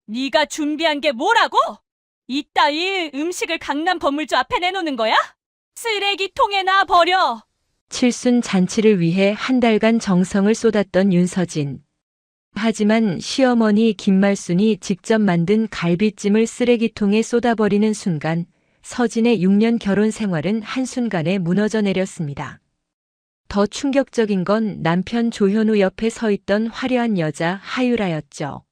네가 준비한 게 뭐라고? 이따위 음식을 강남 건물주 앞에 내놓는 거야? 쓰레기통에나 버려. 칠순 잔치를 위해 한 달간 정성을 쏟았던 윤서진. 하지만 시어머니 김말순이 직접 만든 갈비찜을 쓰레기통에 쏟아버리는 순간 서진의 6년 결혼 생활은 한순간에 무너져 내렸습니다. 더 충격적인 건 남편 조현우 옆에 서 있던 화려한 여자 하유라였죠.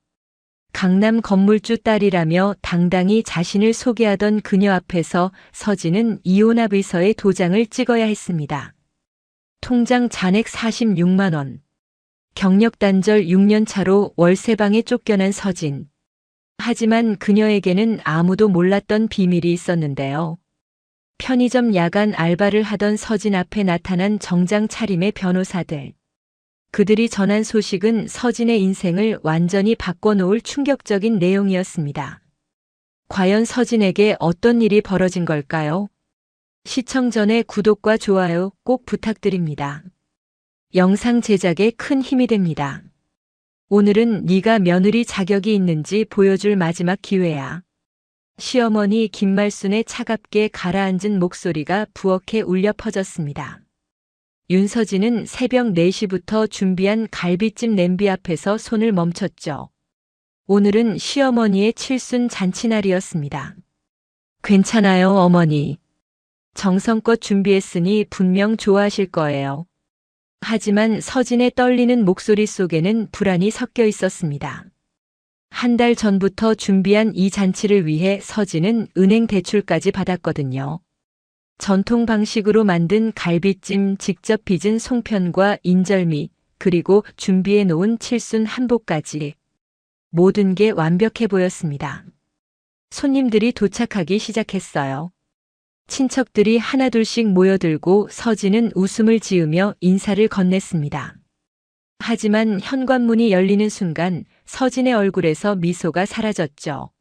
강남 건물주 딸이라며 당당히 자신을 소개하던 그녀 앞에서 서진은 이혼합 의서에 도장을 찍어야 했습니다. 통장 잔액 46만 원. 경력 단절 6년 차로 월세방에 쫓겨난 서진. 하지만 그녀에게는 아무도 몰랐던 비밀이 있었는데요. 편의점 야간 알바를 하던 서진 앞에 나타난 정장 차림의 변호사들. 그들이 전한 소식은 서진의 인생을 완전히 바꿔놓을 충격적인 내용이었습니다. 과연 서진에게 어떤 일이 벌어진 걸까요? 시청 전에 구독과 좋아요 꼭 부탁드립니다. 영상 제작에 큰 힘이 됩니다. 오늘은 네가 며느리 자격이 있는지 보여줄 마지막 기회야. 시어머니 김말순의 차갑게 가라앉은 목소리가 부엌에 울려 퍼졌습니다. 윤서진은 새벽 4시부터 준비한 갈비찜 냄비 앞에서 손을 멈췄죠. 오늘은 시어머니의 칠순 잔치날이었습니다. 괜찮아요, 어머니. 정성껏 준비했으니 분명 좋아하실 거예요. 하지만 서진의 떨리는 목소리 속에는 불안이 섞여 있었습니다. 한 달 전부터 준비한 이 잔치를 위해 서진은 은행 대출까지 받았거든요. 전통 방식으로 만든 갈비찜, 직접 빚은 송편과 인절미, 그리고 준비해 놓은 칠순 한복까지. 모든 게 완벽해 보였습니다. 손님들이 도착하기 시작했어요. 친척들이 하나둘씩 모여들고 서진은 웃음을 지으며 인사를 건넸습니다. 하지만 현관문이 열리는 순간 서진의 얼굴에서 미소가 사라졌죠.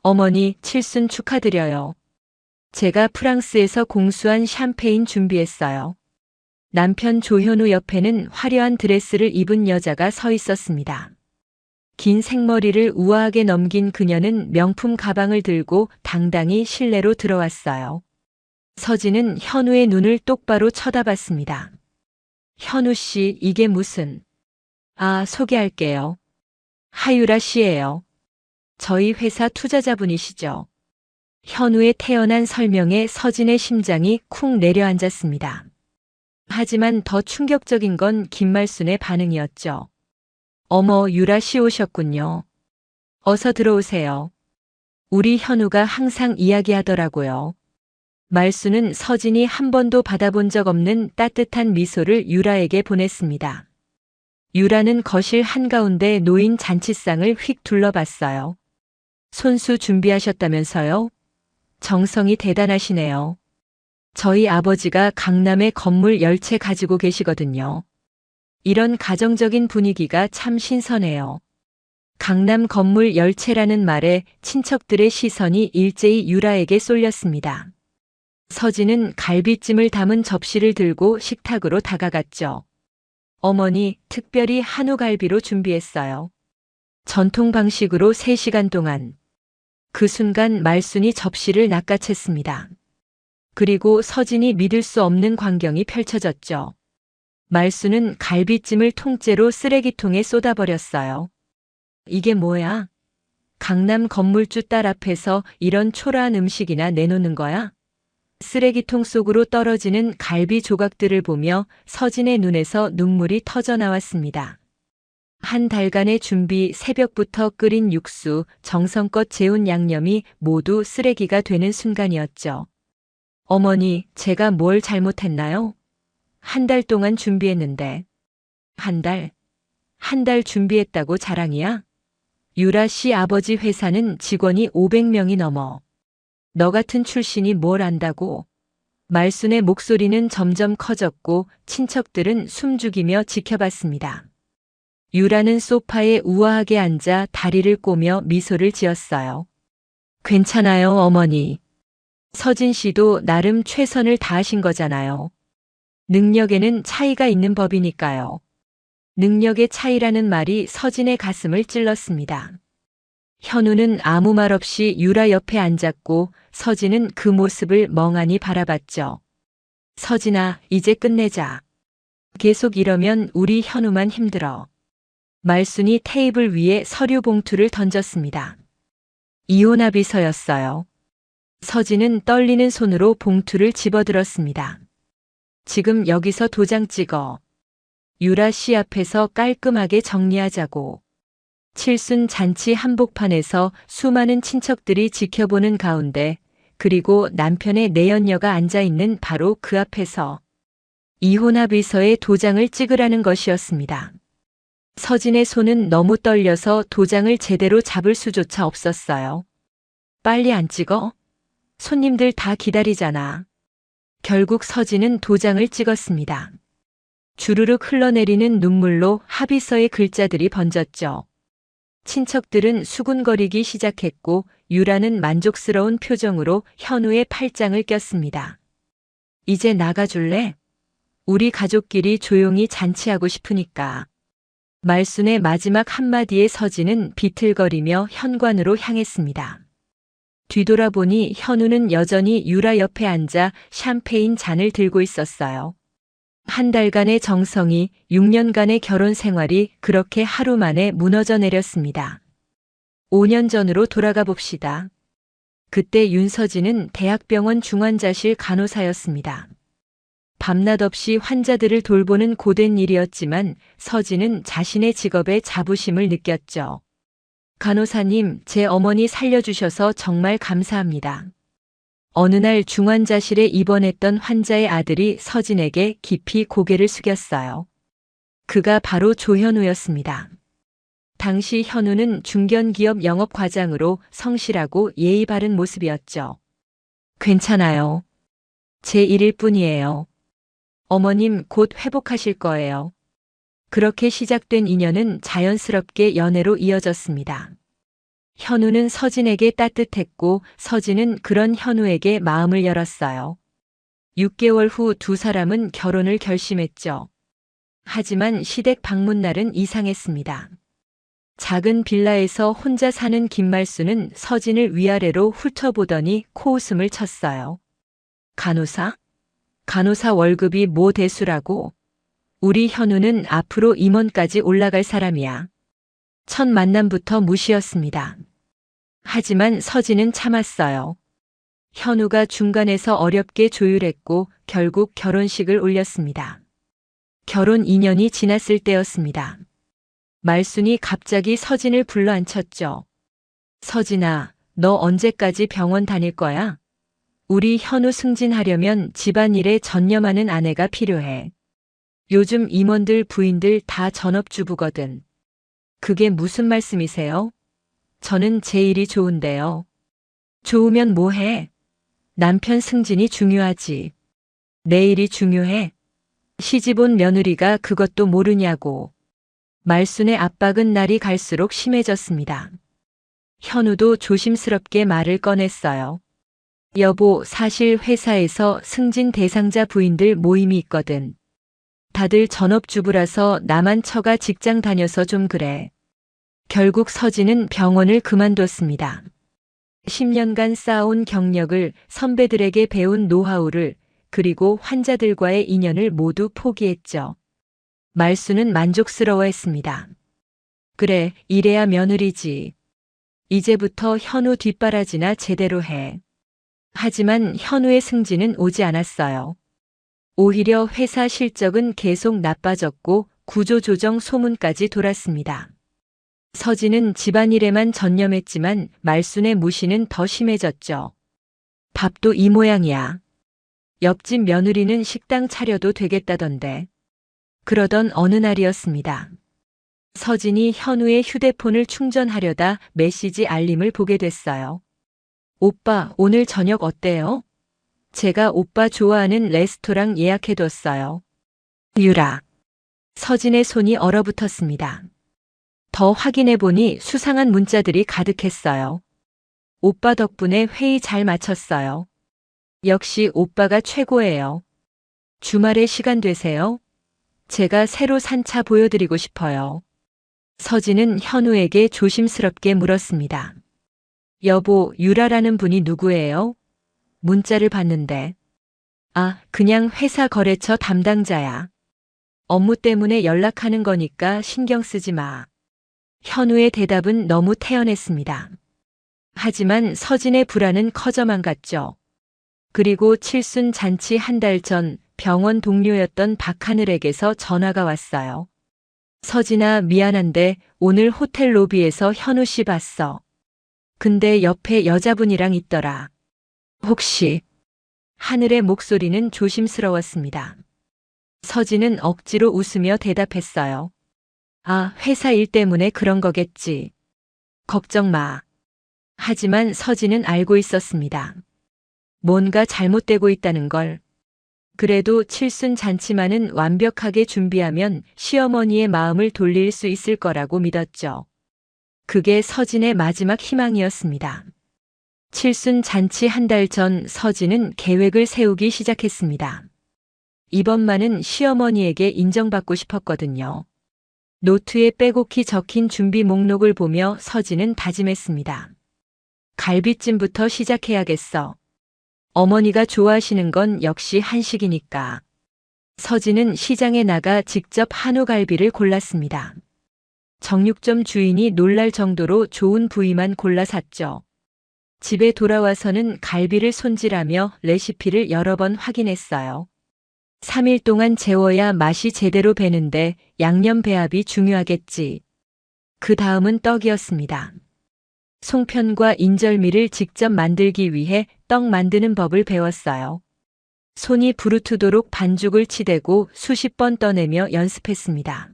어머니, 칠순 축하드려요. 제가 프랑스에서 공수한 샴페인 준비했어요. 남편 조현우 옆에는 화려한 드레스를 입은 여자가 서 있었습니다. 긴 생머리를 우아하게 넘긴 그녀는 명품 가방을 들고 당당히 실내로 들어왔어요. 서진은 현우의 눈을 똑바로 쳐다봤습니다. 현우 씨, 이게 무슨... 소개할게요. 하유라 씨예요. 저희 회사 투자자분이시죠. 현우의 태연한 설명에 서진의 심장이 쿵 내려앉았습니다. 하지만 더 충격적인 건 김말순의 반응이었죠. 어머, 유라 씨 오셨군요. 어서 들어오세요. 우리 현우가 항상 이야기하더라고요. 말순은 서진이 한 번도 받아본 적 없는 따뜻한 미소를 유라에게 보냈습니다. 유라는 거실 한가운데 놓인 잔치상을 휙 둘러봤어요. 손수 준비하셨다면서요? 정성이 대단하시네요. 저희 아버지가 강남에 건물 10채 가지고 계시거든요. 이런 가정적인 분위기가 참 신선해요. 강남 건물 10채라는 말에 친척들의 시선이 일제히 유라에게 쏠렸습니다. 서진은 갈비찜을 담은 접시를 들고 식탁으로 다가갔죠. 어머니, 특별히 한우갈비로 준비했어요. 전통 방식으로 3시간 동안. 그 순간 말순이 접시를 낚아챘습니다. 그리고 서진이 믿을 수 없는 광경이 펼쳐졌죠. 말순은 갈비찜을 통째로 쓰레기통에 쏟아버렸어요. 이게 뭐야? 강남 건물주 딸 앞에서 이런 초라한 음식이나 내놓는 거야? 쓰레기통 속으로 떨어지는 갈비 조각들을 보며 서진의 눈에서 눈물이 터져 나왔습니다. 한 달간의 준비, 새벽부터 끓인 육수, 정성껏 재운 양념이 모두 쓰레기가 되는 순간이었죠. 어머니, 제가 뭘 잘못했나요? 한 달 동안 준비했는데. 한 달 준비했다고 자랑이야? 유라 씨 아버지 회사는 직원이 500명이 넘어. 너 같은 출신이 뭘 안다고? 말순의 목소리는 점점 커졌고 친척들은 숨죽이며 지켜봤습니다. 유라는 소파에 우아하게 앉아 다리를 꼬며 미소를 지었어요. 괜찮아요, 어머니. 서진 씨도 나름 최선을 다하신 거잖아요. 능력에는 차이가 있는 법이니까요. 능력의 차이라는 말이 서진의 가슴을 찔렀습니다. 현우는 아무 말 없이 유라 옆에 앉았고 서진은 그 모습을 멍하니 바라봤죠. 서진아, 이제 끝내자. 계속 이러면 우리 현우만 힘들어. 말순이 테이블 위에 서류 봉투를 던졌습니다. 이혼 합의서였어요. 서진은 떨리는 손으로 봉투를 집어들었습니다. 지금 여기서 도장 찍어. 유라 씨 앞에서 깔끔하게 정리하자고. 칠순 잔치 한복판에서 수많은 친척들이 지켜보는 가운데 그리고 남편의 내연녀가 앉아있는 바로 그 앞에서 이혼 합의서에 도장을 찍으라는 것이었습니다. 서진의 손은 너무 떨려서 도장을 제대로 잡을 수조차 없었어요. 빨리 안 찍어? 손님들 다 기다리잖아. 결국 서진은 도장을 찍었습니다. 주르륵 흘러내리는 눈물로 합의서의 글자들이 번졌죠. 친척들은 수군거리기 시작했고 유라는 만족스러운 표정으로 현우의 팔짱을 꼈습니다. 이제 나가줄래? 우리 가족끼리 조용히 잔치하고 싶으니까. 말순의 마지막 한마디에 서진은 비틀거리며 현관으로 향했습니다. 뒤돌아보니 현우는 여전히 유라 옆에 앉아 샴페인 잔을 들고 있었어요. 한 달간의 정성이 6년간의 결혼 생활이 그렇게 하루 만에 무너져 내렸습니다. 5년 전으로 돌아가 봅시다. 그때 윤서진은 대학병원 중환자실 간호사였습니다. 밤낮 없이 환자들을 돌보는 고된 일이었지만 서진은 자신의 직업에 자부심을 느꼈죠. 간호사님, 제 어머니 살려주셔서 정말 감사합니다. 어느 날 중환자실에 입원했던 환자의 아들이 서진에게 깊이 고개를 숙였어요. 그가 바로 조현우였습니다. 당시 현우는 중견기업 영업과장으로 성실하고 예의 바른 모습이었죠. 괜찮아요. 제 일일 뿐이에요. 어머님 곧 회복하실 거예요. 그렇게 시작된 인연은 자연스럽게 연애로 이어졌습니다. 현우는 서진에게 따뜻했고 서진은 그런 현우에게 마음을 열었어요. 6개월 후 두 사람은 결혼을 결심했죠. 하지만 시댁 방문날은 이상했습니다. 작은 빌라에서 혼자 사는 김말수는 서진을 위아래로 훑어보더니 코웃음을 쳤어요. 간호사? 간호사 월급이 뭐 대수라고? 우리 현우는 앞으로 임원까지 올라갈 사람이야. 첫 만남부터 무시였습니다. 하지만 서진은 참았어요. 현우가 중간에서 어렵게 조율했고 결국 결혼식을 올렸습니다. 결혼 2년이 지났을 때였습니다. 말순이 갑자기 서진을 불러앉혔죠. 서진아, 너 언제까지 병원 다닐 거야? 우리 현우 승진하려면 집안일에 전념하는 아내가 필요해. 요즘 임원들 부인들 다 전업주부거든. 그게 무슨 말씀이세요? 저는 제 일이 좋은데요. 좋으면 뭐해? 남편 승진이 중요하지. 내 일이 중요해. 시집온 며느리가 그것도 모르냐고. 말순의 압박은 날이 갈수록 심해졌습니다. 현우도 조심스럽게 말을 꺼냈어요. 여보, 사실 회사에서 승진 대상자 부인들 모임이 있거든. 다들 전업주부라서 나만 처가 직장 다녀서 좀 그래. 결국 서진은 병원을 그만뒀습니다. 10년간 쌓아온 경력을, 선배들에게 배운 노하우를, 그리고 환자들과의 인연을 모두 포기했죠. 말수는 만족스러워했습니다. 그래, 이래야 며느리지. 이제부터 현우 뒷바라지나 제대로 해. 하지만 현우의 승진은 오지 않았어요. 오히려 회사 실적은 계속 나빠졌고 구조조정 소문까지 돌았습니다. 서진은 집안일에만 전념했지만 말순의 무시는 더 심해졌죠. 밥도 이 모양이야. 옆집 며느리는 식당 차려도 되겠다던데. 그러던 어느 날이었습니다. 서진이 현우의 휴대폰을 충전하려다 메시지 알림을 보게 됐어요. 오빠, 오늘 저녁 어때요? 제가 오빠 좋아하는 레스토랑 예약해뒀어요. 유라. 서진의 손이 얼어붙었습니다. 더 확인해보니 수상한 문자들이 가득했어요. 오빠 덕분에 회의 잘 마쳤어요. 역시 오빠가 최고예요. 주말에 시간 되세요? 제가 새로 산 차 보여드리고 싶어요. 서진은 현우에게 조심스럽게 물었습니다. 여보, 유라라는 분이 누구예요? 문자를 봤는데. 아, 그냥 회사 거래처 담당자야. 업무 때문에 연락하는 거니까 신경 쓰지 마. 현우의 대답은 너무 태연했습니다. 하지만 서진의 불안은 커져만 갔죠. 그리고 칠순 잔치 한 달 전 병원 동료였던 박하늘에게서 전화가 왔어요. 서진아, 미안한데 오늘 호텔 로비에서 현우 씨 봤어. 근데 옆에 여자분이랑 있더라. 혹시? 하늘의 목소리는 조심스러웠습니다. 서진은 억지로 웃으며 대답했어요. 아, 회사 일 때문에 그런 거겠지. 걱정 마. 하지만 서진은 알고 있었습니다. 뭔가 잘못되고 있다는 걸. 그래도 칠순 잔치만은 완벽하게 준비하면 시어머니의 마음을 돌릴 수 있을 거라고 믿었죠. 그게 서진의 마지막 희망이었습니다. 칠순 잔치 한 달 전 서진은 계획을 세우기 시작했습니다. 이번만은 시어머니에게 인정받고 싶었거든요. 노트에 빼곡히 적힌 준비 목록을 보며 서진은 다짐했습니다. 갈비찜부터 시작해야겠어. 어머니가 좋아하시는 건 역시 한식이니까. 서진은 시장에 나가 직접 한우갈비를 골랐습니다. 정육점 주인이 놀랄 정도로 좋은 부위만 골라 샀죠. 집에 돌아와서는 갈비를 손질하며 레시피를 여러 번 확인했어요. 3일 동안 재워야 맛이 제대로 배는데 양념 배합이 중요하겠지. 그 다음은 떡이었습니다. 송편과 인절미를 직접 만들기 위해 떡 만드는 법을 배웠어요. 손이 부르트도록 반죽을 치대고 수십 번 떠내며 연습했습니다.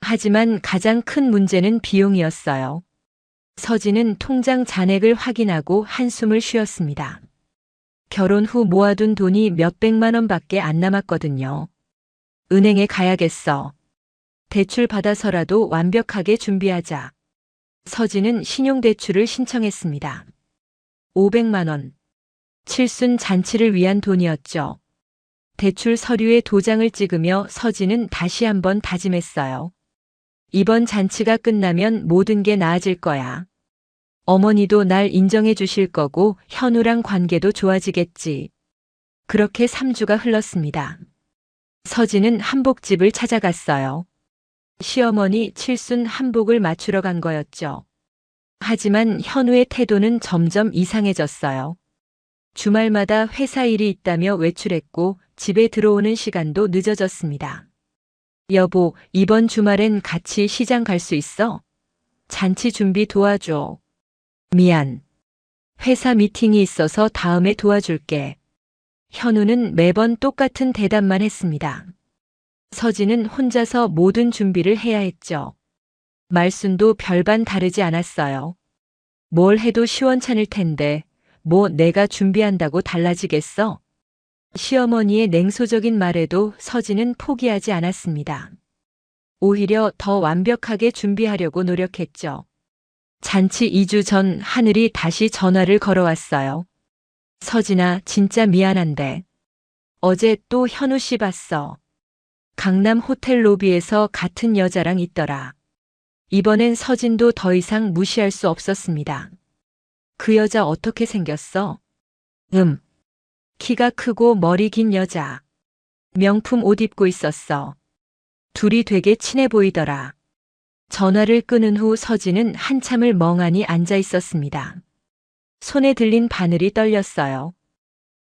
하지만 가장 큰 문제는 비용이었어요. 서진은 통장 잔액을 확인하고 한숨을 쉬었습니다. 결혼 후 모아둔 돈이 몇백만 원밖에 안 남았거든요. 은행에 가야겠어. 대출 받아서라도 완벽하게 준비하자. 서진은 신용대출을 신청했습니다. 500만 원. 칠순 잔치를 위한 돈이었죠. 대출 서류에 도장을 찍으며 서진은 다시 한번 다짐했어요. 이번 잔치가 끝나면 모든 게 나아질 거야. 어머니도 날 인정해 주실 거고 현우랑 관계도 좋아지겠지. 그렇게 3주가 흘렀습니다. 서진은 한복집을 찾아갔어요. 시어머니 칠순 한복을 맞추러 간 거였죠. 하지만 현우의 태도는 점점 이상해졌어요. 주말마다 회사 일이 있다며 외출했고 집에 들어오는 시간도 늦어졌습니다. 여보, 이번 주말엔 같이 시장 갈 수 있어? 잔치 준비 도와줘. 미안. 회사 미팅이 있어서 다음에 도와줄게. 현우는 매번 똑같은 대답만 했습니다. 서진은 혼자서 모든 준비를 해야 했죠. 말순도 별반 다르지 않았어요. 뭘 해도 시원찮을 텐데, 뭐 내가 준비한다고 달라지겠어? 시어머니의 냉소적인 말에도 서진은 포기하지 않았습니다. 오히려 더 완벽하게 준비하려고 노력했죠. 잔치 2주 전 하늘이 다시 전화를 걸어왔어요. 서진아, 진짜 미안한데. 어제 또 현우 씨 봤어. 강남 호텔 로비에서 같은 여자랑 있더라. 이번엔 서진도 더 이상 무시할 수 없었습니다. 그 여자 어떻게 생겼어? 키가 크고 머리 긴 여자. 명품 옷 입고 있었어. 둘이 되게 친해 보이더라. 전화를 끊은 후 서진은 한참을 멍하니 앉아 있었습니다. 손에 들린 바늘이 떨렸어요.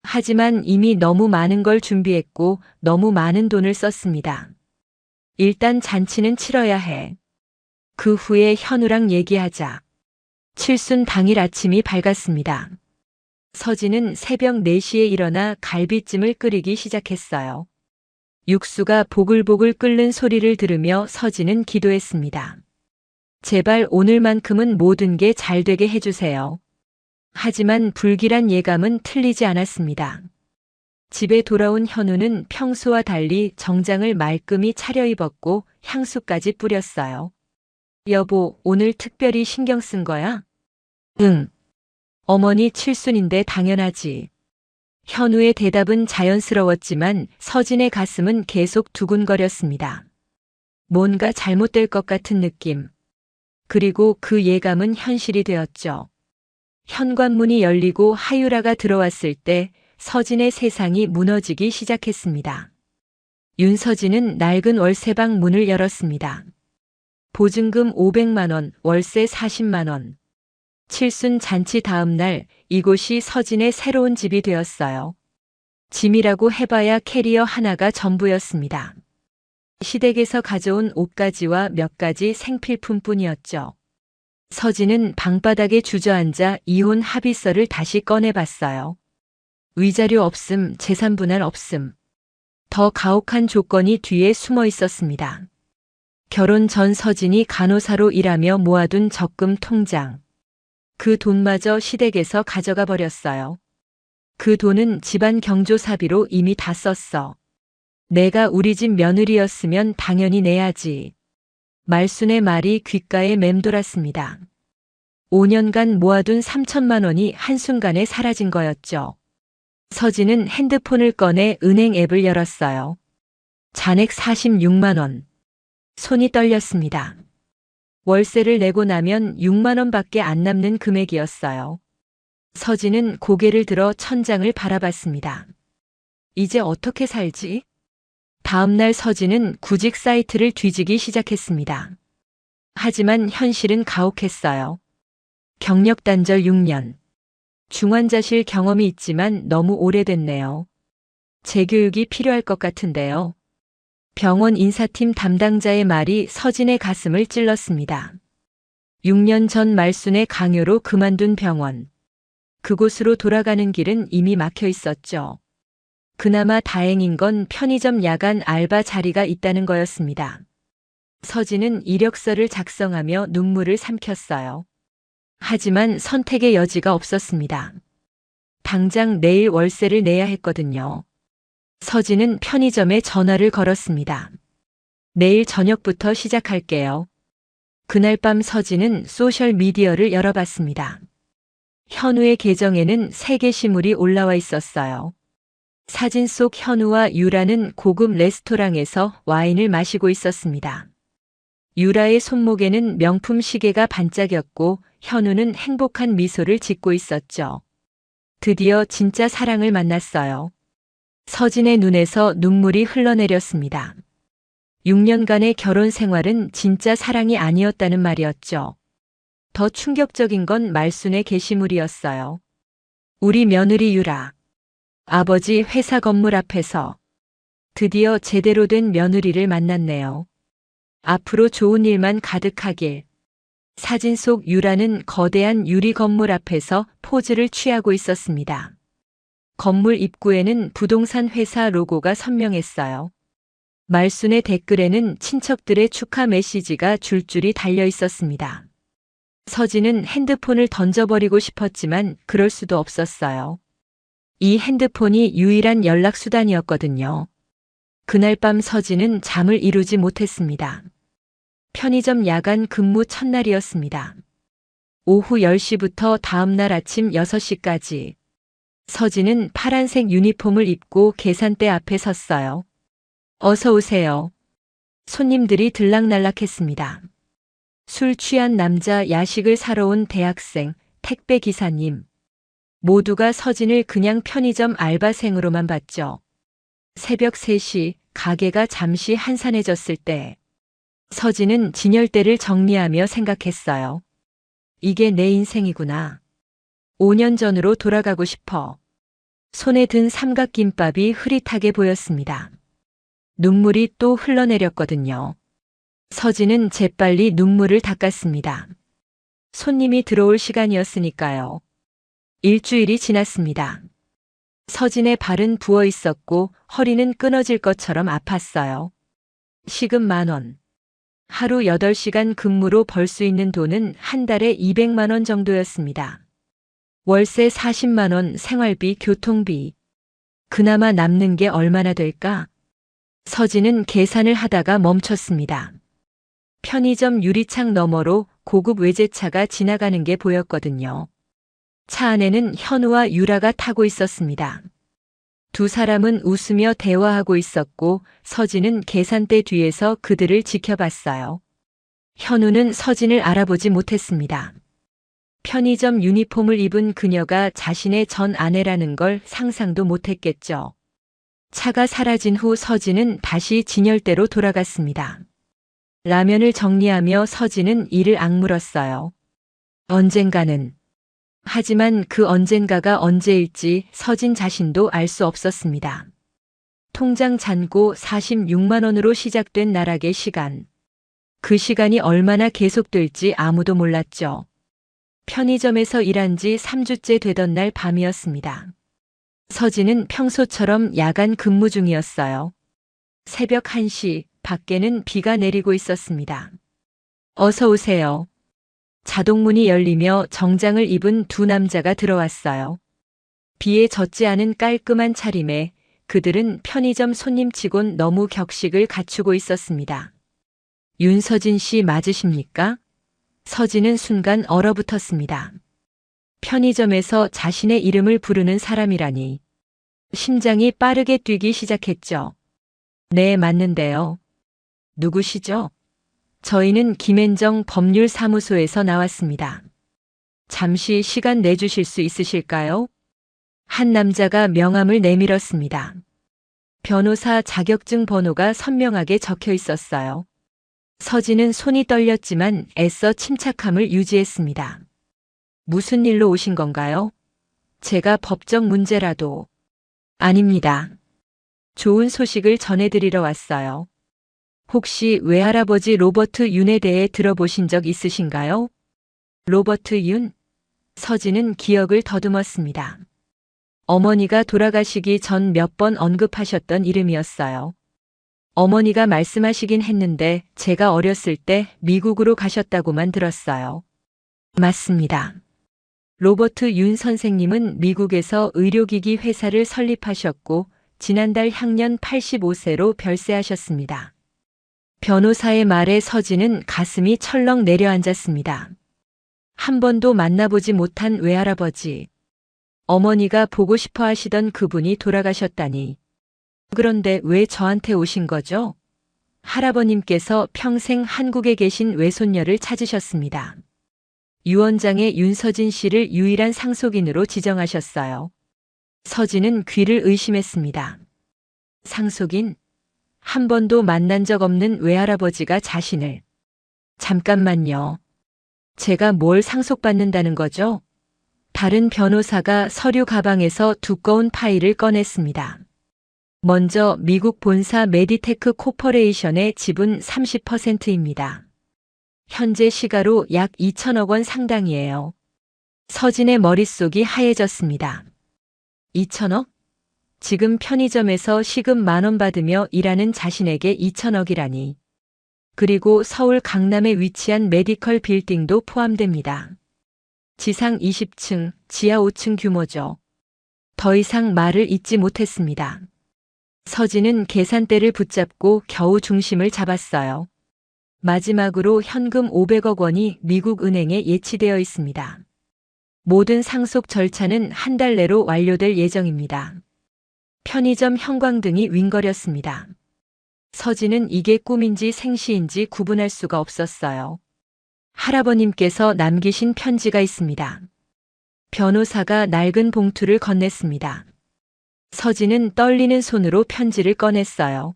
하지만 이미 너무 많은 걸 준비했고 너무 많은 돈을 썼습니다. 일단 잔치는 치러야 해. 그 후에 현우랑 얘기하자. 칠순 당일 아침이 밝았습니다. 서진은 새벽 4시에 일어나 갈비찜을 끓이기 시작했어요. 육수가 보글보글 끓는 소리를 들으며 서진은 기도했습니다. 제발 오늘만큼은 모든 게 잘 되게 해주세요. 하지만 불길한 예감은 틀리지 않았습니다. 집에 돌아온 현우는 평소와 달리 정장을 말끔히 차려입었고 향수까지 뿌렸어요. 여보, 오늘 특별히 신경 쓴 거야? 응. 어머니 칠순인데 당연하지. 현우의 대답은 자연스러웠지만 서진의 가슴은 계속 두근거렸습니다. 뭔가 잘못될 것 같은 느낌. 그리고 그 예감은 현실이 되었죠. 현관문이 열리고 하유라가 들어왔을 때 서진의 세상이 무너지기 시작했습니다. 윤서진은 낡은 월세방 문을 열었습니다. 보증금 500만 원, 월세 40만 원. 칠순 잔치 다음 날 이곳이 서진의 새로운 집이 되었어요. 짐이라고 해봐야 캐리어 하나가 전부였습니다. 시댁에서 가져온 옷가지와 몇 가지 생필품뿐이었죠. 서진은 방바닥에 주저앉아 이혼 합의서를 다시 꺼내봤어요. 위자료 없음, 재산 분할 없음. 더 가혹한 조건이 뒤에 숨어 있었습니다. 결혼 전 서진이 간호사로 일하며 모아둔 적금 통장. 그 돈마저 시댁에서 가져가 버렸어요. 그 돈은 집안 경조사비로 이미 다 썼어. 내가 우리 집 며느리였으면 당연히 내야지. 말순의 말이 귓가에 맴돌았습니다. 5년간 모아둔 3천만 원이 한순간에 사라진 거였죠. 서진은 핸드폰을 꺼내 은행 앱을 열었어요. 잔액 46만 원. 손이 떨렸습니다. 월세를 내고 나면 6만 원밖에 안 남는 금액이었어요. 서진은 고개를 들어 천장을 바라봤습니다. 이제 어떻게 살지? 다음 날 서진은 구직 사이트를 뒤지기 시작했습니다. 하지만 현실은 가혹했어요. 경력 단절 6년. 중환자실 경험이 있지만 너무 오래됐네요. 재교육이 필요할 것 같은데요. 병원 인사팀 담당자의 말이 서진의 가슴을 찔렀습니다. 6년 전 말순의 강요로 그만둔 병원. 그곳으로 돌아가는 길은 이미 막혀 있었죠. 그나마 다행인 건 편의점 야간 알바 자리가 있다는 거였습니다. 서진은 이력서를 작성하며 눈물을 삼켰어요. 하지만 선택의 여지가 없었습니다. 당장 내일 월세를 내야 했거든요. 서진은 편의점에 전화를 걸었습니다. 내일 저녁부터 시작할게요. 그날 밤 서진은 소셜미디어를 열어봤습니다. 현우의 계정에는 세 게시물이 올라와 있었어요. 사진 속 현우와 유라는 고급 레스토랑에서 와인을 마시고 있었습니다. 유라의 손목에는 명품 시계가 반짝였고 현우는 행복한 미소를 짓고 있었죠. 드디어 진짜 사랑을 만났어요. 서진의 눈에서 눈물이 흘러내렸습니다. 6년간의 결혼 생활은 진짜 사랑이 아니었다는 말이었죠. 더 충격적인 건 말순의 게시물이었어요. 우리 며느리 유라. 아버지 회사 건물 앞에서 드디어 제대로 된 며느리를 만났네요. 앞으로 좋은 일만 가득하길. 사진 속 유라는 거대한 유리 건물 앞에서 포즈를 취하고 있었습니다. 건물 입구에는 부동산 회사 로고가 선명했어요. 말순의 댓글에는 친척들의 축하 메시지가 줄줄이 달려 있었습니다. 서진은 핸드폰을 던져버리고 싶었지만 그럴 수도 없었어요. 이 핸드폰이 유일한 연락수단이었거든요. 그날 밤 서진은 잠을 이루지 못했습니다. 편의점 야간 근무 첫날이었습니다. 오후 10시부터 다음날 아침 6시까지. 서진은 파란색 유니폼을 입고 계산대 앞에 섰어요. 어서 오세요. 손님들이 들락날락했습니다. 술 취한 남자, 야식을 사러 온 대학생, 택배 기사님. 모두가 서진을 그냥 편의점 알바생으로만 봤죠. 새벽 3시 가게가 잠시 한산해졌을 때 서진은 진열대를 정리하며 생각했어요. 이게 내 인생이구나. 5년 전으로 돌아가고 싶어. 손에 든 삼각김밥이 흐릿하게 보였습니다. 눈물이 또 흘러내렸거든요. 서진은 재빨리 눈물을 닦았습니다. 손님이 들어올 시간이었으니까요. 일주일이 지났습니다. 서진의 발은 부어 있었고 허리는 끊어질 것처럼 아팠어요. 시급 10,000원. 하루 8시간 근무로 벌 수 있는 돈은 한 달에 200만 원 정도였습니다. 월세 40만 원, 생활비, 교통비. 그나마 남는 게 얼마나 될까? 서진은 계산을 하다가 멈췄습니다. 편의점 유리창 너머로 고급 외제차가 지나가는 게 보였거든요. 차 안에는 현우와 유라가 타고 있었습니다. 두 사람은 웃으며 대화하고 있었고 서진은 계산대 뒤에서 그들을 지켜봤어요. 현우는 서진을 알아보지 못했습니다. 편의점 유니폼을 입은 그녀가 자신의 전 아내라는 걸 상상도 못했겠죠. 차가 사라진 후 서진은 다시 진열대로 돌아갔습니다. 라면을 정리하며 서진은 이를 악물었어요. 언젠가는. 하지만 그 언젠가가 언제일지 서진 자신도 알 수 없었습니다. 통장 잔고 46만 원으로 시작된 나락의 시간. 그 시간이 얼마나 계속될지 아무도 몰랐죠. 편의점에서 일한 지 3주째 되던 날 밤이었습니다. 서진은 평소처럼 야간 근무 중이었어요. 새벽 1시, 밖에는 비가 내리고 있었습니다. 어서 오세요. 자동문이 열리며 정장을 입은 두 남자가 들어왔어요. 비에 젖지 않은 깔끔한 차림에 그들은 편의점 손님치곤 너무 격식을 갖추고 있었습니다. 윤서진 씨 맞으십니까? 서진은 순간 얼어붙었습니다. 편의점에서 자신의 이름을 부르는 사람이라니. 심장이 빠르게 뛰기 시작했죠. 네, 맞는데요. 누구시죠? 저희는 김앤정 법률사무소에서 나왔습니다. 잠시 시간 내주실 수 있으실까요? 한 남자가 명함을 내밀었습니다. 변호사 자격증 번호가 선명하게 적혀 있었어요. 서진은 손이 떨렸지만 애써 침착함을 유지했습니다. 무슨 일로 오신 건가요? 제가 법적 문제라도. 아닙니다. 좋은 소식을 전해드리러 왔어요. 혹시 외할아버지 로버트 윤에 대해 들어보신 적 있으신가요? 로버트 윤? 서진은 기억을 더듬었습니다. 어머니가 돌아가시기 전 몇 번 언급하셨던 이름이었어요. 어머니가 말씀하시긴 했는데 제가 어렸을 때 미국으로 가셨다고만 들었어요. 맞습니다. 로버트 윤 선생님은 미국에서 의료기기 회사를 설립하셨고 지난달 향년 85세로 별세하셨습니다. 변호사의 말에 서진은 가슴이 철렁 내려앉았습니다. 한 번도 만나보지 못한 외할아버지. 어머니가 보고 싶어 하시던 그분이 돌아가셨다니. 그런데 왜 저한테 오신 거죠? 할아버님께서 평생 한국에 계신 외손녀를 찾으셨습니다. 유언장에 윤서진 씨를 유일한 상속인으로 지정하셨어요. 서진은 귀를 의심했습니다. 상속인? 한 번도 만난 적 없는 외할아버지가 자신을. 잠깐만요. 제가 뭘 상속받는다는 거죠? 다른 변호사가 서류 가방에서 두꺼운 파일을 꺼냈습니다. 먼저 미국 본사 메디테크 코퍼레이션의 지분 30%입니다. 현재 시가로 약 2천억 원 상당이에요. 서진의 머릿속이 하얘졌습니다. 2천억? 지금 편의점에서 시급 10,000원 받으며 일하는 자신에게 2천억이라니. 그리고 서울 강남에 위치한 메디컬 빌딩도 포함됩니다. 지상 20층, 지하 5층 규모죠. 더 이상 말을 잇지 못했습니다. 서진은 계산대를 붙잡고 겨우 중심을 잡았어요. 마지막으로 현금 500억 원이 미국 은행에 예치되어 있습니다. 모든 상속 절차는 한 달 내로 완료될 예정입니다. 편의점 형광등이 윙거렸습니다. 서진은 이게 꿈인지 생시인지 구분할 수가 없었어요. 할아버님께서 남기신 편지가 있습니다. 변호사가 낡은 봉투를 건넸습니다. 서진은 떨리는 손으로 편지를 꺼냈어요.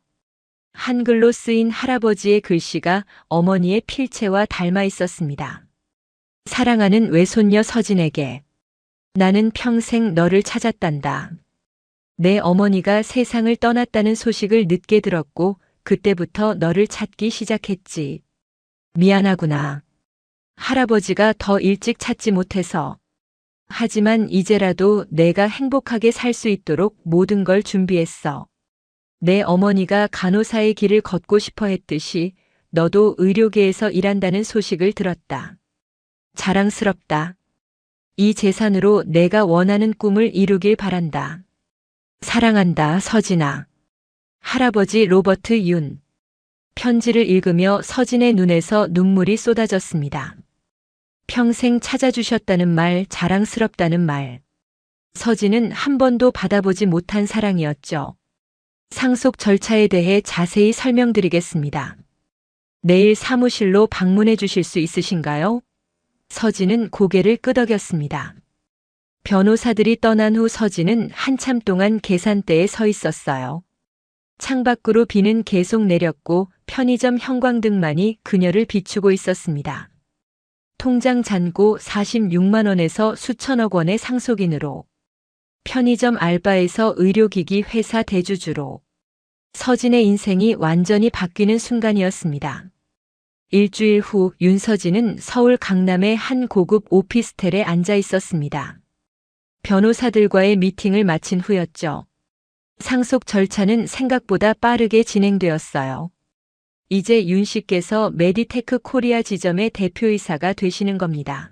한글로 쓰인 할아버지의 글씨가 어머니의 필체와 닮아 있었습니다. 사랑하는 외손녀 서진에게. 나는 평생 너를 찾았단다. 내 어머니가 세상을 떠났다는 소식을 늦게 들었고 그때부터 너를 찾기 시작했지. 미안하구나. 할아버지가 더 일찍 찾지 못해서. 하지만 이제라도 내가 행복하게 살 수 있도록 모든 걸 준비했어. 내 어머니가 간호사의 길을 걷고 싶어 했듯이 너도 의료계에서 일한다는 소식을 들었다. 자랑스럽다. 이 재산으로 내가 원하는 꿈을 이루길 바란다. 사랑한다, 서진아. 할아버지 로버트 윤. 편지를 읽으며 서진의 눈에서 눈물이 쏟아졌습니다. 평생 찾아주셨다는 말, 자랑스럽다는 말. 서진은 한 번도 받아보지 못한 사랑이었죠. 상속 절차에 대해 자세히 설명드리겠습니다. 내일 사무실로 방문해 주실 수 있으신가요? 서진은 고개를 끄덕였습니다. 변호사들이 떠난 후 서진은 한참 동안 계산대에 서 있었어요. 창밖으로 비는 계속 내렸고 편의점 형광등만이 그녀를 비추고 있었습니다. 통장 잔고 46만 원에서 수천억 원의 상속인으로, 편의점 알바에서 의료기기 회사 대주주로, 서진의 인생이 완전히 바뀌는 순간이었습니다. 일주일 후 윤서진은 서울 강남의 한 고급 오피스텔에 앉아 있었습니다. 변호사들과의 미팅을 마친 후였죠. 상속 절차는 생각보다 빠르게 진행되었어요. 이제 윤 씨께서 메디테크 코리아 지점의 대표이사가 되시는 겁니다.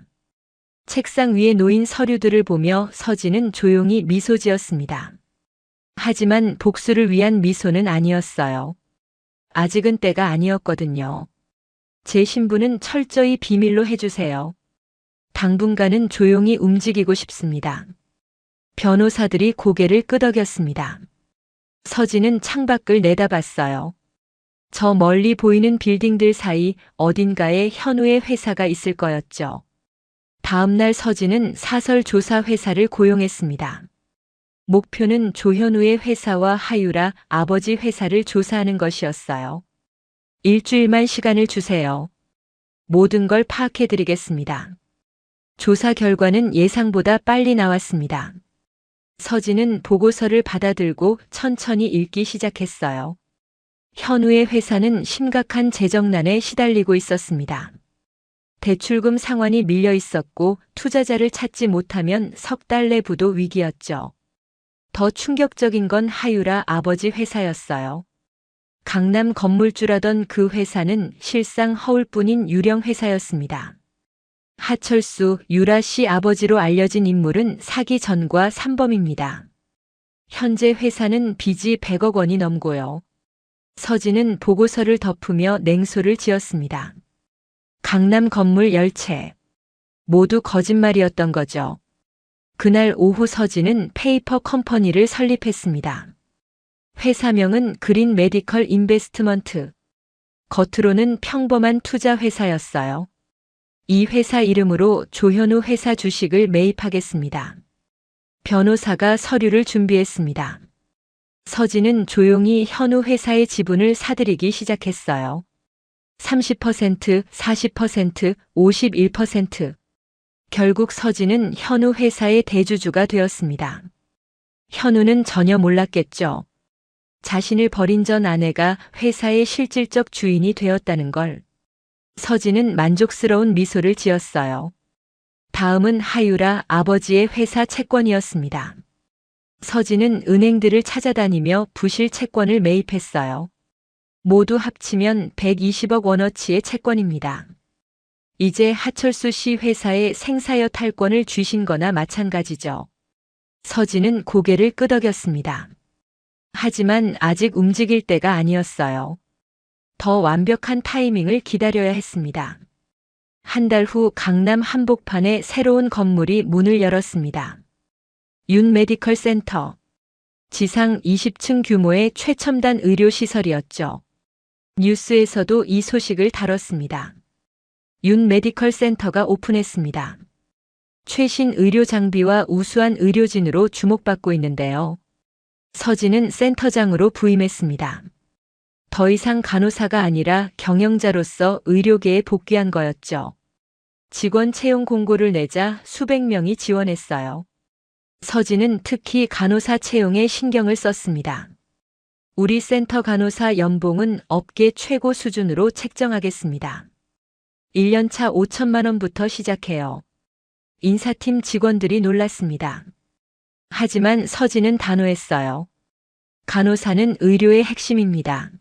책상 위에 놓인 서류들을 보며 서진은 조용히 미소 지었습니다. 하지만 복수를 위한 미소는 아니었어요. 아직은 때가 아니었거든요. 제 신분은 철저히 비밀로 해주세요. 당분간은 조용히 움직이고 싶습니다. 변호사들이 고개를 끄덕였습니다. 서진은 창밖을 내다봤어요. 저 멀리 보이는 빌딩들 사이 어딘가에 현우의 회사가 있을 거였죠. 다음 날 서진은 사설 조사 회사를 고용했습니다. 목표는 조현우의 회사와 하유라 아버지 회사를 조사하는 것이었어요. 일주일만 시간을 주세요. 모든 걸 파악해드리겠습니다. 조사 결과는 예상보다 빨리 나왔습니다. 서진은 보고서를 받아들고 천천히 읽기 시작했어요. 현우의 회사는 심각한 재정난에 시달리고 있었습니다. 대출금 상환이 밀려 있었고 투자자를 찾지 못하면 석 달 내 부도 위기였죠. 더 충격적인 건 하유라 아버지 회사였어요. 강남 건물주라던 그 회사는 실상 허울뿐인 유령 회사였습니다. 하철수, 유라 씨 아버지로 알려진 인물은 사기 전과 산범입니다. 현재 회사는 빚이 100억 원이 넘고요. 서진은 보고서를 덮으며 냉소를 지었습니다. 강남 건물 10채. 모두 거짓말이었던 거죠. 그날 오후 서진은 페이퍼 컴퍼니를 설립했습니다. 회사명은 그린 메디컬 인베스트먼트. 겉으로는 평범한 투자 회사였어요. 이 회사 이름으로 조현우 회사 주식을 매입하겠습니다. 변호사가 서류를 준비했습니다. 서진은 조용히 현우 회사의 지분을 사들이기 시작했어요. 30%, 40%, 51%. 결국 서진은 현우 회사의 대주주가 되었습니다. 현우는 전혀 몰랐겠죠. 자신을 버린 전 아내가 회사의 실질적 주인이 되었다는 걸. 서진은 만족스러운 미소를 지었어요. 다음은 하유라 아버지의 회사 채권이었습니다. 서진은 은행들을 찾아다니며 부실 채권을 매입했어요. 모두 합치면 120억 원어치의 채권입니다. 이제 하철수 씨 회사의 생사여 탈권을 쥐신 거나 마찬가지죠. 서진은 고개를 끄덕였습니다. 하지만 아직 움직일 때가 아니었어요. 더 완벽한 타이밍을 기다려야 했습니다. 한 달 후 강남 한복판에 새로운 건물이 문을 열었습니다. 윤 메디컬 센터. 지상 20층 규모의 최첨단 의료시설이었죠. 뉴스에서도 이 소식을 다뤘습니다. 윤 메디컬 센터가 오픈했습니다. 최신 의료 장비와 우수한 의료진으로 주목받고 있는데요. 서진은 센터장으로 부임했습니다. 더 이상 간호사가 아니라 경영자로서 의료계에 복귀한 거였죠. 직원 채용 공고를 내자 수백 명이 지원했어요. 서진은 특히 간호사 채용에 신경을 썼습니다. 우리 센터 간호사 연봉은 업계 최고 수준으로 책정하겠습니다. 1년차 5천만 원부터 시작해요. 인사팀 직원들이 놀랐습니다. 하지만 서진은 단호했어요. 간호사는 의료의 핵심입니다.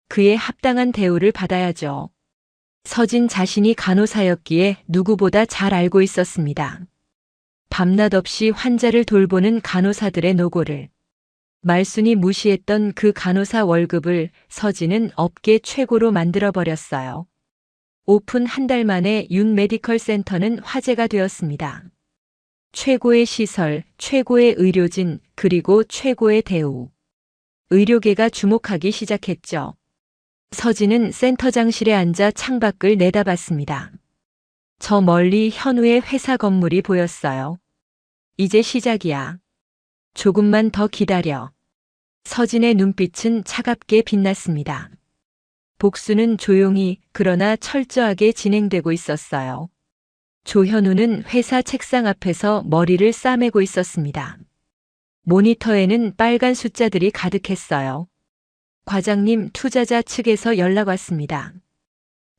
그에 합당한 대우를 받아야죠. 서진 자신이 간호사였기에 누구보다 잘 알고 있었습니다. 밤낮 없이 환자를 돌보는 간호사들의 노고를, 말순이 무시했던 그 간호사 월급을 서진은 업계 최고로 만들어버렸어요. 오픈 한 달 만에 윤 메디컬 센터는 화제가 되었습니다. 최고의 시설, 최고의 의료진, 그리고 최고의 대우. 의료계가 주목하기 시작했죠. 서진은 센터장실에 앉아 창밖을 내다봤습니다. 저 멀리 현우의 회사 건물이 보였어요. 이제 시작이야. 조금만 더 기다려. 서진의 눈빛은 차갑게 빛났습니다. 복수는 조용히 그러나 철저하게 진행되고 있었어요. 조현우는 회사 책상 앞에서 머리를 싸매고 있었습니다. 모니터에는 빨간 숫자들이 가득했어요. 과장님, 투자자 측에서 연락 왔습니다.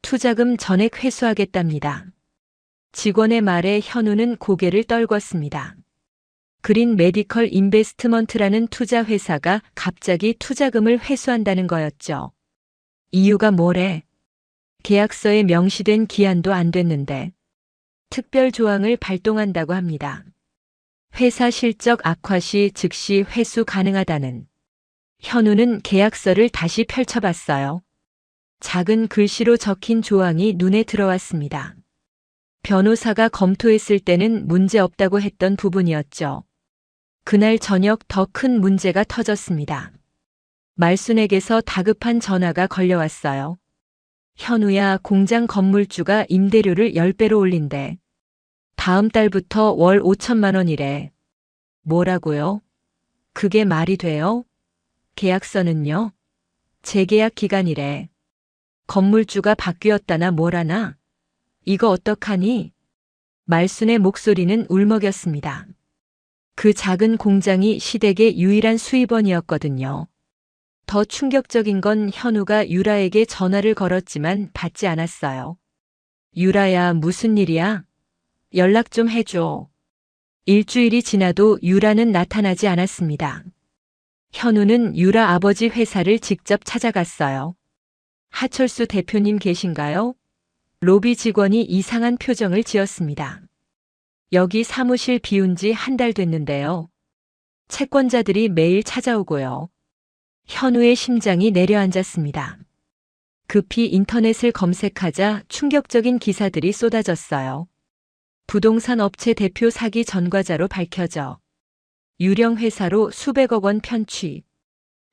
투자금 전액 회수하겠답니다. 직원의 말에 현우는 고개를 떨궜습니다. 그린 메디컬 인베스트먼트라는 투자 회사가 갑자기 투자금을 회수한다는 거였죠. 이유가 뭐래? 계약서에 명시된 기한도 안 됐는데 특별 조항을 발동한다고 합니다. 회사 실적 악화 시 즉시 회수 가능하다는. 현우는 계약서를 다시 펼쳐봤어요. 작은 글씨로 적힌 조항이 눈에 들어왔습니다. 변호사가 검토했을 때는 문제 없다고 했던 부분이었죠. 그날 저녁 더 큰 문제가 터졌습니다. 말순에게서 다급한 전화가 걸려왔어요. 현우야, 공장 건물주가 임대료를 10배로 올린대. 다음 달부터 월 5천만 원이래. 뭐라고요? 그게 말이 돼요? 계약서는요? 재계약 기간이래. 건물주가 바뀌었다나 뭐라나? 이거 어떡하니? 말순의 목소리는 울먹였습니다. 그 작은 공장이 시댁의 유일한 수입원이었거든요. 더 충격적인 건 현우가 유라에게 전화를 걸었지만 받지 않았어요. 유라야, 무슨 일이야? 연락 좀 해줘. 일주일이 지나도 유라는 나타나지 않았습니다. 현우는 유라 아버지 회사를 직접 찾아갔어요. 하철수 대표님 계신가요? 로비 직원이 이상한 표정을 지었습니다. 여기 사무실 비운 지 한 달 됐는데요. 채권자들이 매일 찾아오고요. 현우의 심장이 내려앉았습니다. 급히 인터넷을 검색하자 충격적인 기사들이 쏟아졌어요. 부동산 업체 대표 사기 전과자로 밝혀져 유령 회사로 수백억 원 편취.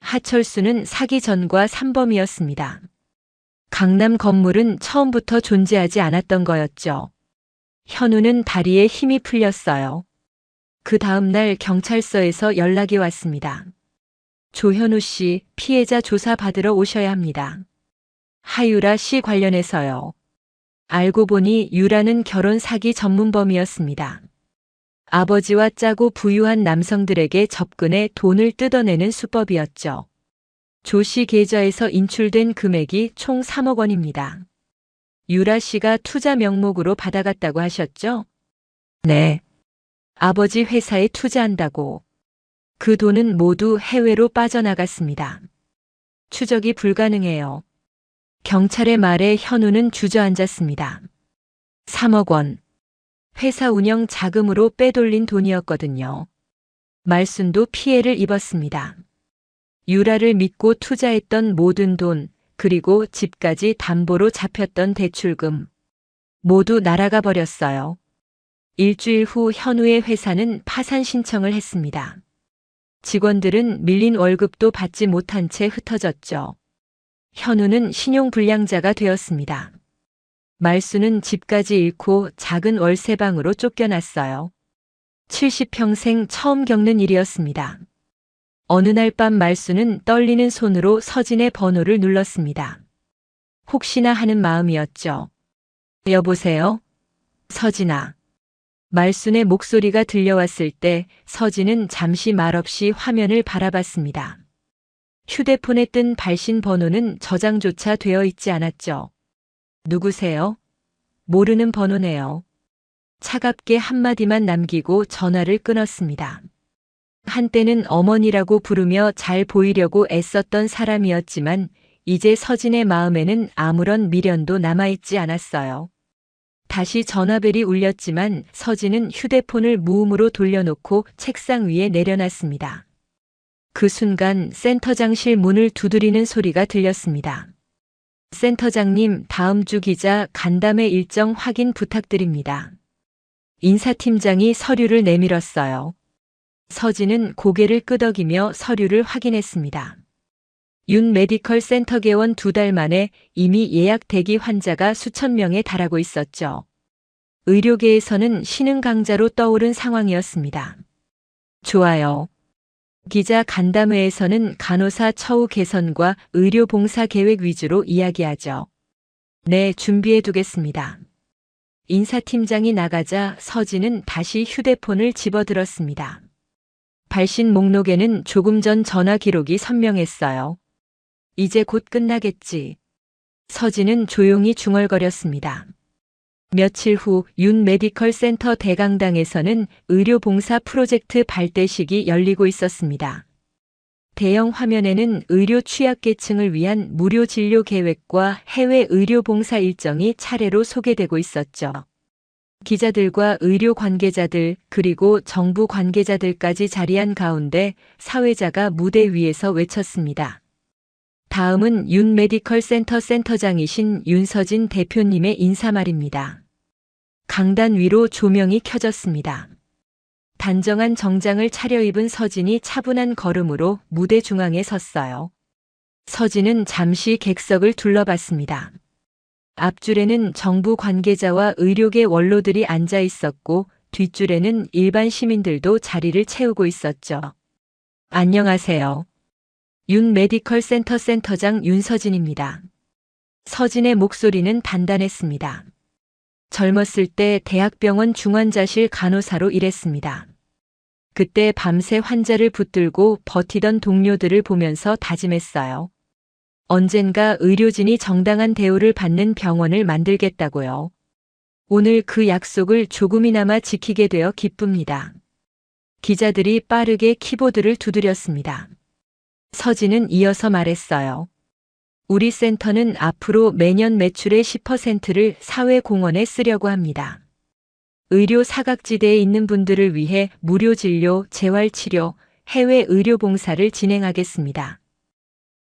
하철수는 사기 전과 3범이었습니다. 강남 건물은 처음부터 존재하지 않았던 거였죠. 현우는 다리에 힘이 풀렸어요. 그 다음 날 경찰서에서 연락이 왔습니다. 조현우 씨, 피해자 조사 받으러 오셔야 합니다. 하유라 씨 관련해서요. 알고 보니 유라는 결혼 사기 전문범이었습니다. 아버지와 짜고 부유한 남성들에게 접근해 돈을 뜯어내는 수법이었죠. 조 씨 계좌에서 인출된 금액이 총 3억 원입니다. 유라 씨가 투자 명목으로 받아갔다고 하셨죠? 네. 아버지 회사에 투자한다고. 그 돈은 모두 해외로 빠져나갔습니다. 추적이 불가능해요. 경찰의 말에 현우는 주저앉았습니다. 3억 원. 회사 운영 자금으로 빼돌린 돈이었거든요. 말순도 피해를 입었습니다. 유라를 믿고 투자했던 모든 돈, 그리고 집까지 담보로 잡혔던 대출금. 모두 날아가 버렸어요. 일주일 후 현우의 회사는 파산 신청을 했습니다. 직원들은 밀린 월급도 받지 못한 채 흩어졌죠. 현우는 신용불량자가 되었습니다. 말순은 집까지 잃고 작은 월세방으로 쫓겨났어요. 70평생 처음 겪는 일이었습니다. 어느 날 밤 말순은 떨리는 손으로 서진의 번호를 눌렀습니다. 혹시나 하는 마음이었죠. 여보세요? 서진아. 말순의 목소리가 들려왔을 때 서진은 잠시 말없이 화면을 바라봤습니다. 휴대폰에 뜬 발신 번호는 저장조차 되어 있지 않았죠. 누구세요? 모르는 번호네요. 차갑게 한마디만 남기고 전화를 끊었습니다. 한때는 어머니라고 부르며 잘 보이려고 애썼던 사람이었지만 이제 서진의 마음에는 아무런 미련도 남아있지 않았어요. 다시 전화벨이 울렸지만 서진은 휴대폰을 무음으로 돌려놓고 책상 위에 내려놨습니다. 그 순간 센터장실 문을 두드리는 소리가 들렸습니다. 센터장님, 다음 주 기자 간담회 일정 확인 부탁드립니다. 인사팀장이 서류를 내밀었어요. 서진은 고개를 끄덕이며 서류를 확인했습니다. 윤 메디컬 센터 개원 2달 만에 이미 예약 대기 환자가 수천 명에 달하고 있었죠. 의료계에서는 신흥 강자로 떠오른 상황이었습니다. 좋아요. 기자 간담회에서는 간호사 처우 개선과 의료 봉사 계획 위주로 이야기하죠. 네, 준비해 두겠습니다. 인사팀장이 나가자 서진은 다시 휴대폰을 집어들었습니다. 발신 목록에는 조금 전 전화 기록이 선명했어요. 이제 곧 끝나겠지. 서진은 조용히 중얼거렸습니다. 며칠 후 윤 메디컬 센터 대강당에서는 의료봉사 프로젝트 발대식이 열리고 있었습니다. 대형 화면에는 의료 취약계층을 위한 무료 진료 계획과 해외 의료봉사 일정이 차례로 소개되고 있었죠. 기자들과 의료 관계자들 그리고 정부 관계자들까지 자리한 가운데 사회자가 무대 위에서 외쳤습니다. 다음은 윤 메디컬 센터 센터장이신 윤서진 대표님의 인사말입니다. 강단 위로 조명이 켜졌습니다. 단정한 정장을 차려입은 서진이 차분한 걸음으로 무대 중앙에 섰어요. 서진은 잠시 객석을 둘러봤습니다. 앞줄에는 정부 관계자와 의료계 원로들이 앉아 있었고 뒷줄에는 일반 시민들도 자리를 채우고 있었죠. 안녕하세요. 윤 메디컬 센터 센터장 윤서진입니다. 서진의 목소리는 단단했습니다. 젊었을 때 대학병원 중환자실 간호사로 일했습니다. 그때 밤새 환자를 붙들고 버티던 동료들을 보면서 다짐했어요. 언젠가 의료진이 정당한 대우를 받는 병원을 만들겠다고요. 오늘 그 약속을 조금이나마 지키게 되어 기쁩니다. 기자들이 빠르게 키보드를 두드렸습니다. 서진은 이어서 말했어요. 우리 센터는 앞으로 매년 매출의 10%를 사회공헌에 쓰려고 합니다. 의료 사각지대에 있는 분들을 위해 무료 진료, 재활치료, 해외 의료 봉사를 진행하겠습니다.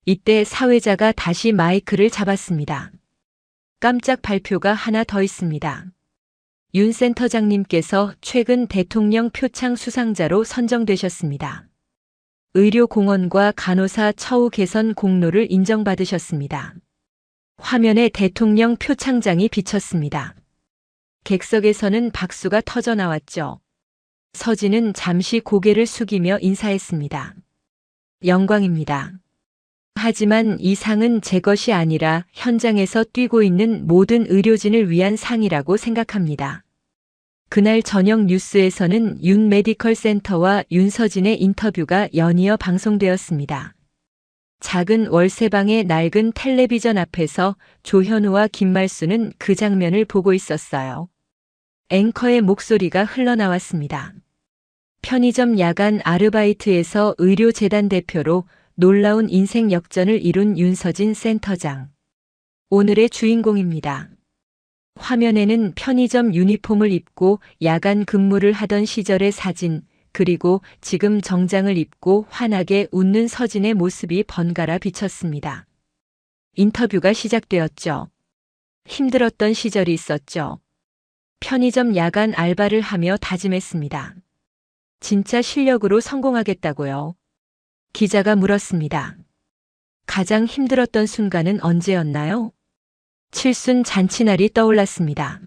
이때 사회자가 다시 마이크를 잡았습니다. 깜짝 발표가 하나 더 있습니다. 윤 센터장님께서 최근 대통령 표창 수상자로 선정되셨습니다. 의료공헌과 간호사 처우 개선 공로를 인정받으셨습니다. 화면에 대통령 표창장이 비쳤습니다. 객석에서는 박수가 터져 나왔죠. 서진은 잠시 고개를 숙이며 인사했습니다. 영광입니다. 하지만 이 상은 제 것이 아니라 현장에서 뛰고 있는 모든 의료진을 위한 상이라고 생각합니다. 그날 저녁 뉴스에서는 윤 메디컬 센터와 윤서진의 인터뷰가 연이어 방송되었습니다. 작은 월세방의 낡은 텔레비전 앞에서 조현우와 김말수는 그 장면을 보고 있었어요. 앵커의 목소리가 흘러나왔습니다. 편의점 야간 아르바이트에서 의료재단 대표로 놀라운 인생 역전을 이룬 윤서진 센터장. 오늘의 주인공입니다. 화면에는 편의점 유니폼을 입고 야간 근무를 하던 시절의 사진, 그리고 지금 정장을 입고 환하게 웃는 서진의 모습이 번갈아 비쳤습니다. 인터뷰가 시작되었죠. 힘들었던 시절이 있었죠. 편의점 야간 알바를 하며 다짐했습니다. 진짜 실력으로 성공하겠다고요. 기자가 물었습니다. 가장 힘들었던 순간은 언제였나요? 칠순 잔치날이 떠올랐습니다.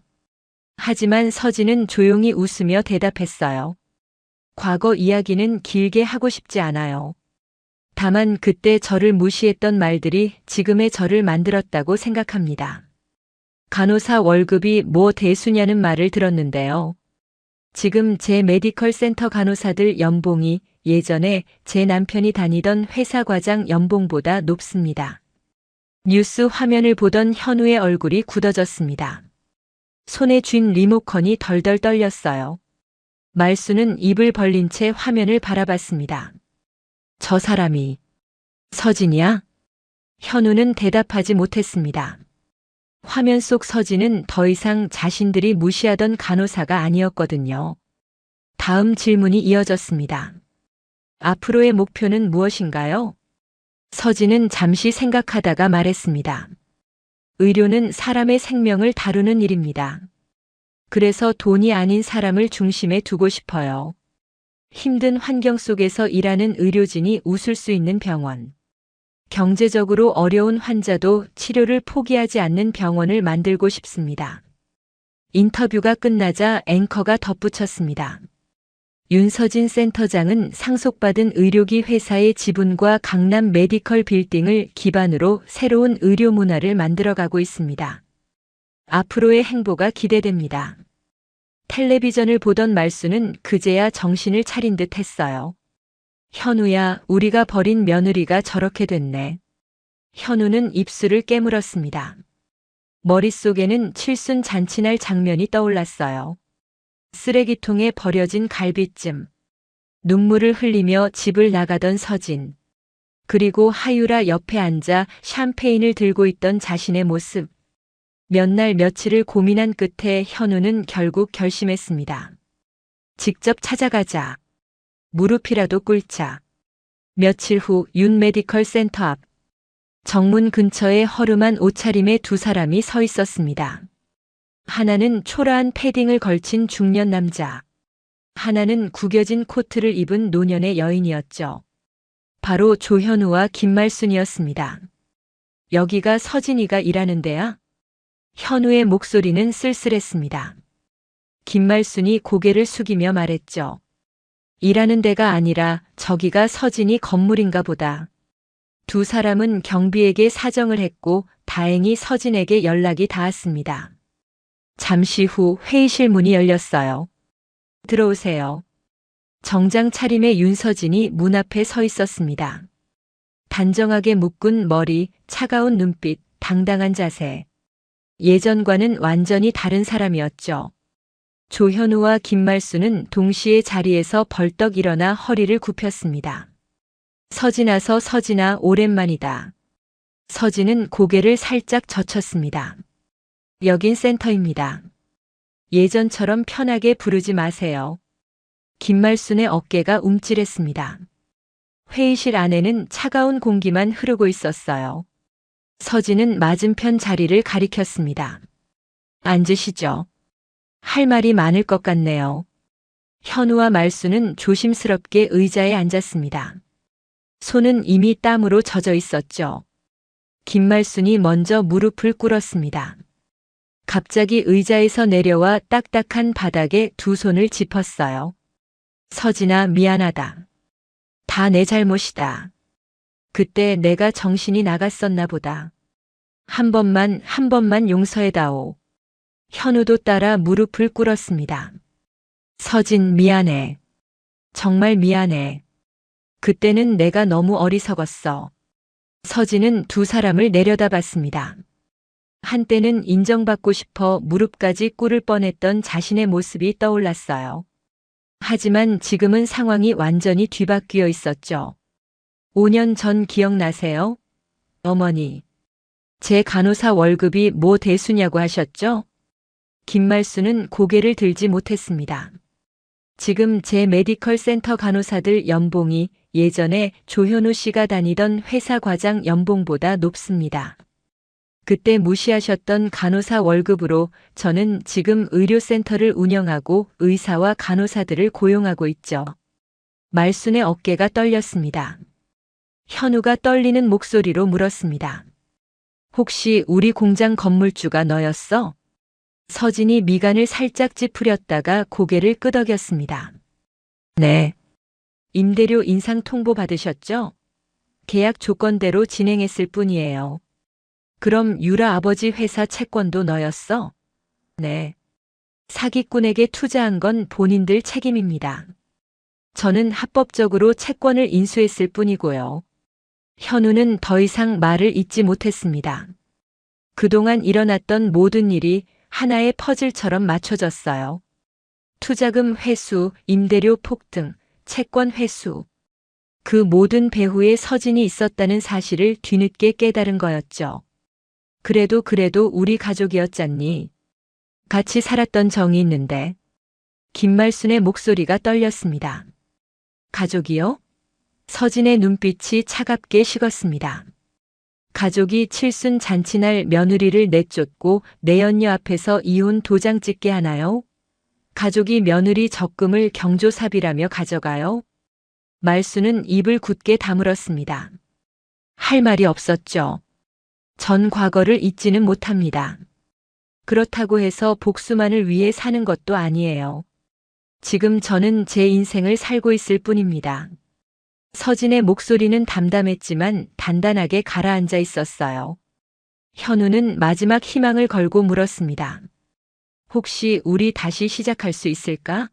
하지만 서진은 조용히 웃으며 대답했어요. 과거 이야기는 길게 하고 싶지 않아요. 다만 그때 저를 무시했던 말들이 지금의 저를 만들었다고 생각합니다. 간호사 월급이 뭐 대수냐는 말을 들었는데요. 지금 제 메디컬 센터 간호사들 연봉이 예전에 제 남편이 다니던 회사 과장 연봉보다 높습니다. 뉴스 화면을 보던 현우의 얼굴이 굳어졌습니다. 손에 쥔 리모컨이 덜덜 떨렸어요. 말수는 입을 벌린 채 화면을 바라봤습니다. 저 사람이 서진이야? 현우는 대답하지 못했습니다. 화면 속 서진은 더 이상 자신들이 무시하던 간호사가 아니었거든요. 다음 질문이 이어졌습니다. 앞으로의 목표는 무엇인가요? 서진은 잠시 생각하다가 말했습니다. 의료는 사람의 생명을 다루는 일입니다. 그래서 돈이 아닌 사람을 중심에 두고 싶어요. 힘든 환경 속에서 일하는 의료진이 웃을 수 있는 병원. 경제적으로 어려운 환자도 치료를 포기하지 않는 병원을 만들고 싶습니다. 인터뷰가 끝나자 앵커가 덧붙였습니다. 윤서진 센터장은 상속받은 의료기 회사의 지분과 강남 메디컬 빌딩을 기반으로 새로운 의료 문화를 만들어가고 있습니다. 앞으로의 행보가 기대됩니다. 텔레비전을 보던 말수는 그제야 정신을 차린 듯 했어요. 현우야, 우리가 버린 며느리가 저렇게 됐네. 현우는 입술을 깨물었습니다. 머릿속에는 칠순 잔치날 장면이 떠올랐어요. 쓰레기통에 버려진 갈비찜, 눈물을 흘리며 집을 나가던 서진, 그리고 하유라 옆에 앉아 샴페인을 들고 있던 자신의 모습. 몇 날 며칠을 고민한 끝에 현우는 결국 결심했습니다. 직접 찾아가자. 무릎이라도 꿇자. 며칠 후 윤 메디컬 센터 앞. 정문 근처에 허름한 옷차림의 두 사람이 서 있었습니다. 하나는 초라한 패딩을 걸친 중년 남자. 하나는 구겨진 코트를 입은 노년의 여인이었죠. 바로 조현우와 김말순이었습니다. 여기가 서진이가 일하는 데야? 현우의 목소리는 쓸쓸했습니다. 김말순이 고개를 숙이며 말했죠. 일하는 데가 아니라 저기가 서진이 건물인가 보다. 두 사람은 경비에게 사정을 했고 다행히 서진에게 연락이 닿았습니다. 잠시 후 회의실 문이 열렸어요. 들어오세요. 정장 차림의 윤서진이 문 앞에 서 있었습니다. 단정하게 묶은 머리, 차가운 눈빛, 당당한 자세. 예전과는 완전히 다른 사람이었죠. 조현우와 김말수는 동시에 자리에서 벌떡 일어나 허리를 굽혔습니다. 서진아, 오랜만이다. 서진은 고개를 살짝 젖혔습니다. 여긴 센터입니다. 예전처럼 편하게 부르지 마세요. 김말순의 어깨가 움찔했습니다. 회의실 안에는 차가운 공기만 흐르고 있었어요. 서진은 맞은편 자리를 가리켰습니다. 앉으시죠. 할 말이 많을 것 같네요. 현우와 말수는 조심스럽게 의자에 앉았습니다. 손은 이미 땀으로 젖어 있었죠. 김말순이 먼저 무릎을 꿇었습니다. 갑자기 의자에서 내려와 딱딱한 바닥에 두 손을 짚었어요. 서진아, 미안하다. 다 내 잘못이다. 그때 내가 정신이 나갔었나 보다. 한 번만 용서해다오. 현우도 따라 무릎을 꿇었습니다. 서진, 미안해. 정말 미안해. 그때는 내가 너무 어리석었어. 서진은 두 사람을 내려다봤습니다. 한때는 인정받고 싶어 무릎까지 꿇을 뻔했던 자신의 모습이 떠올랐어요. 하지만 지금은 상황이 완전히 뒤바뀌어 있었죠. 5년 전 기억나세요? 어머니. 제 간호사 월급이 뭐 대수냐고 하셨죠? 김말수는 고개를 들지 못했습니다. 지금 제 메디컬 센터 간호사들 연봉이 예전에 조현우 씨가 다니던 회사 과장 연봉보다 높습니다. 그때 무시하셨던 간호사 월급으로 저는 지금 의료센터를 운영하고 의사와 간호사들을 고용하고 있죠. 말순의 어깨가 떨렸습니다. 현우가 떨리는 목소리로 물었습니다. 혹시 우리 공장 건물주가 너였어? 서진이 미간을 살짝 찌푸렸다가 고개를 끄덕였습니다. 네. 임대료 인상 통보 받으셨죠? 계약 조건대로 진행했을 뿐이에요. 그럼 유라 아버지 회사 채권도 너였어? 네. 사기꾼에게 투자한 건 본인들 책임입니다. 저는 합법적으로 채권을 인수했을 뿐이고요. 현우는 더 이상 말을 잇지 못했습니다. 그동안 일어났던 모든 일이 하나의 퍼즐처럼 맞춰졌어요. 투자금 회수, 임대료 폭등, 채권 회수. 그 모든 배후에 서진이 있었다는 사실을 뒤늦게 깨달은 거였죠. 그래도 우리 가족이었잖니. 같이 살았던 정이 있는데. 김말순의 목소리가 떨렸습니다. 가족이요? 서진의 눈빛이 차갑게 식었습니다. 가족이 칠순 잔치날 며느리를 내쫓고 내연녀 앞에서 이혼 도장 찍게 하나요? 가족이 며느리 적금을 경조사비라며 가져가요? 말수는 입을 굳게 다물었습니다. 할 말이 없었죠. 전 과거를 잊지는 못합니다. 그렇다고 해서 복수만을 위해 사는 것도 아니에요. 지금 저는 제 인생을 살고 있을 뿐입니다. 서진의 목소리는 담담했지만 단단하게 가라앉아 있었어요. 현우는 마지막 희망을 걸고 물었습니다. 혹시 우리 다시 시작할 수 있을까?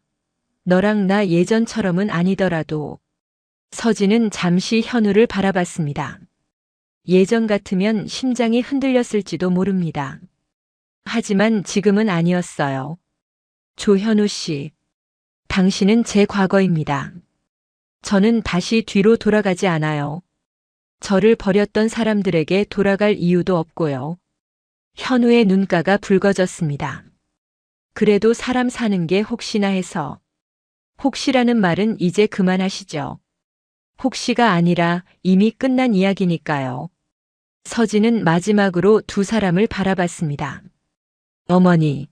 너랑 나 예전처럼은 아니더라도. 서진은 잠시 현우를 바라봤습니다. 예전 같으면 심장이 흔들렸을지도 모릅니다. 하지만 지금은 아니었어요. 조현우 씨, 당신은 제 과거입니다. 저는 다시 뒤로 돌아가지 않아요. 저를 버렸던 사람들에게 돌아갈 이유도 없고요. 현우의 눈가가 붉어졌습니다. 그래도 사람 사는 게 혹시나 해서. 혹시라는 말은 이제 그만하시죠. 혹시가 아니라 이미 끝난 이야기니까요. 서진은 마지막으로 두 사람을 바라봤습니다. 어머니,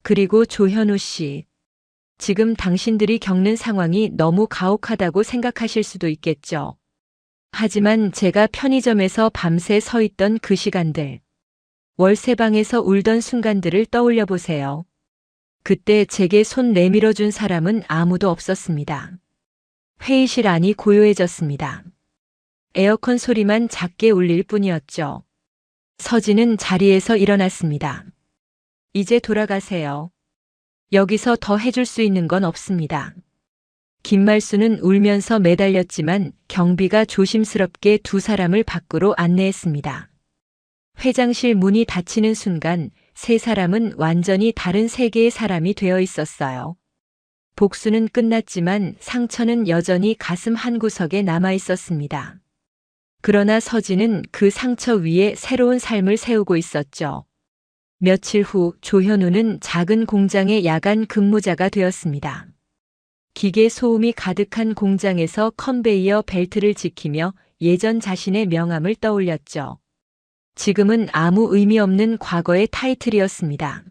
그리고 조현우 씨. 지금 당신들이 겪는 상황이 너무 가혹하다고 생각하실 수도 있겠죠. 하지만 제가 편의점에서 밤새 서 있던 그 시간들, 월세방에서 울던 순간들을 떠올려 보세요. 그때 제게 손 내밀어 준 사람은 아무도 없었습니다. 회의실 안이 고요해졌습니다. 에어컨 소리만 작게 울릴 뿐이었죠. 서진은 자리에서 일어났습니다. 이제 돌아가세요. 여기서 더 해줄 수 있는 건 없습니다. 김말수는 울면서 매달렸지만 경비가 조심스럽게 두 사람을 밖으로 안내했습니다. 회장실 문이 닫히는 순간 세 사람은 완전히 다른 세계의 사람이 되어 있었어요. 복수는 끝났지만 상처는 여전히 가슴 한구석에 남아 있었습니다. 그러나 서진은 그 상처 위에 새로운 삶을 세우고 있었죠. 며칠 후 조현우는 작은 공장의 야간 근무자가 되었습니다. 기계 소음이 가득한 공장에서 컨베이어 벨트를 지키며 예전 자신의 명함을 떠올렸죠. 지금은 아무 의미 없는 과거의 타이틀이었습니다.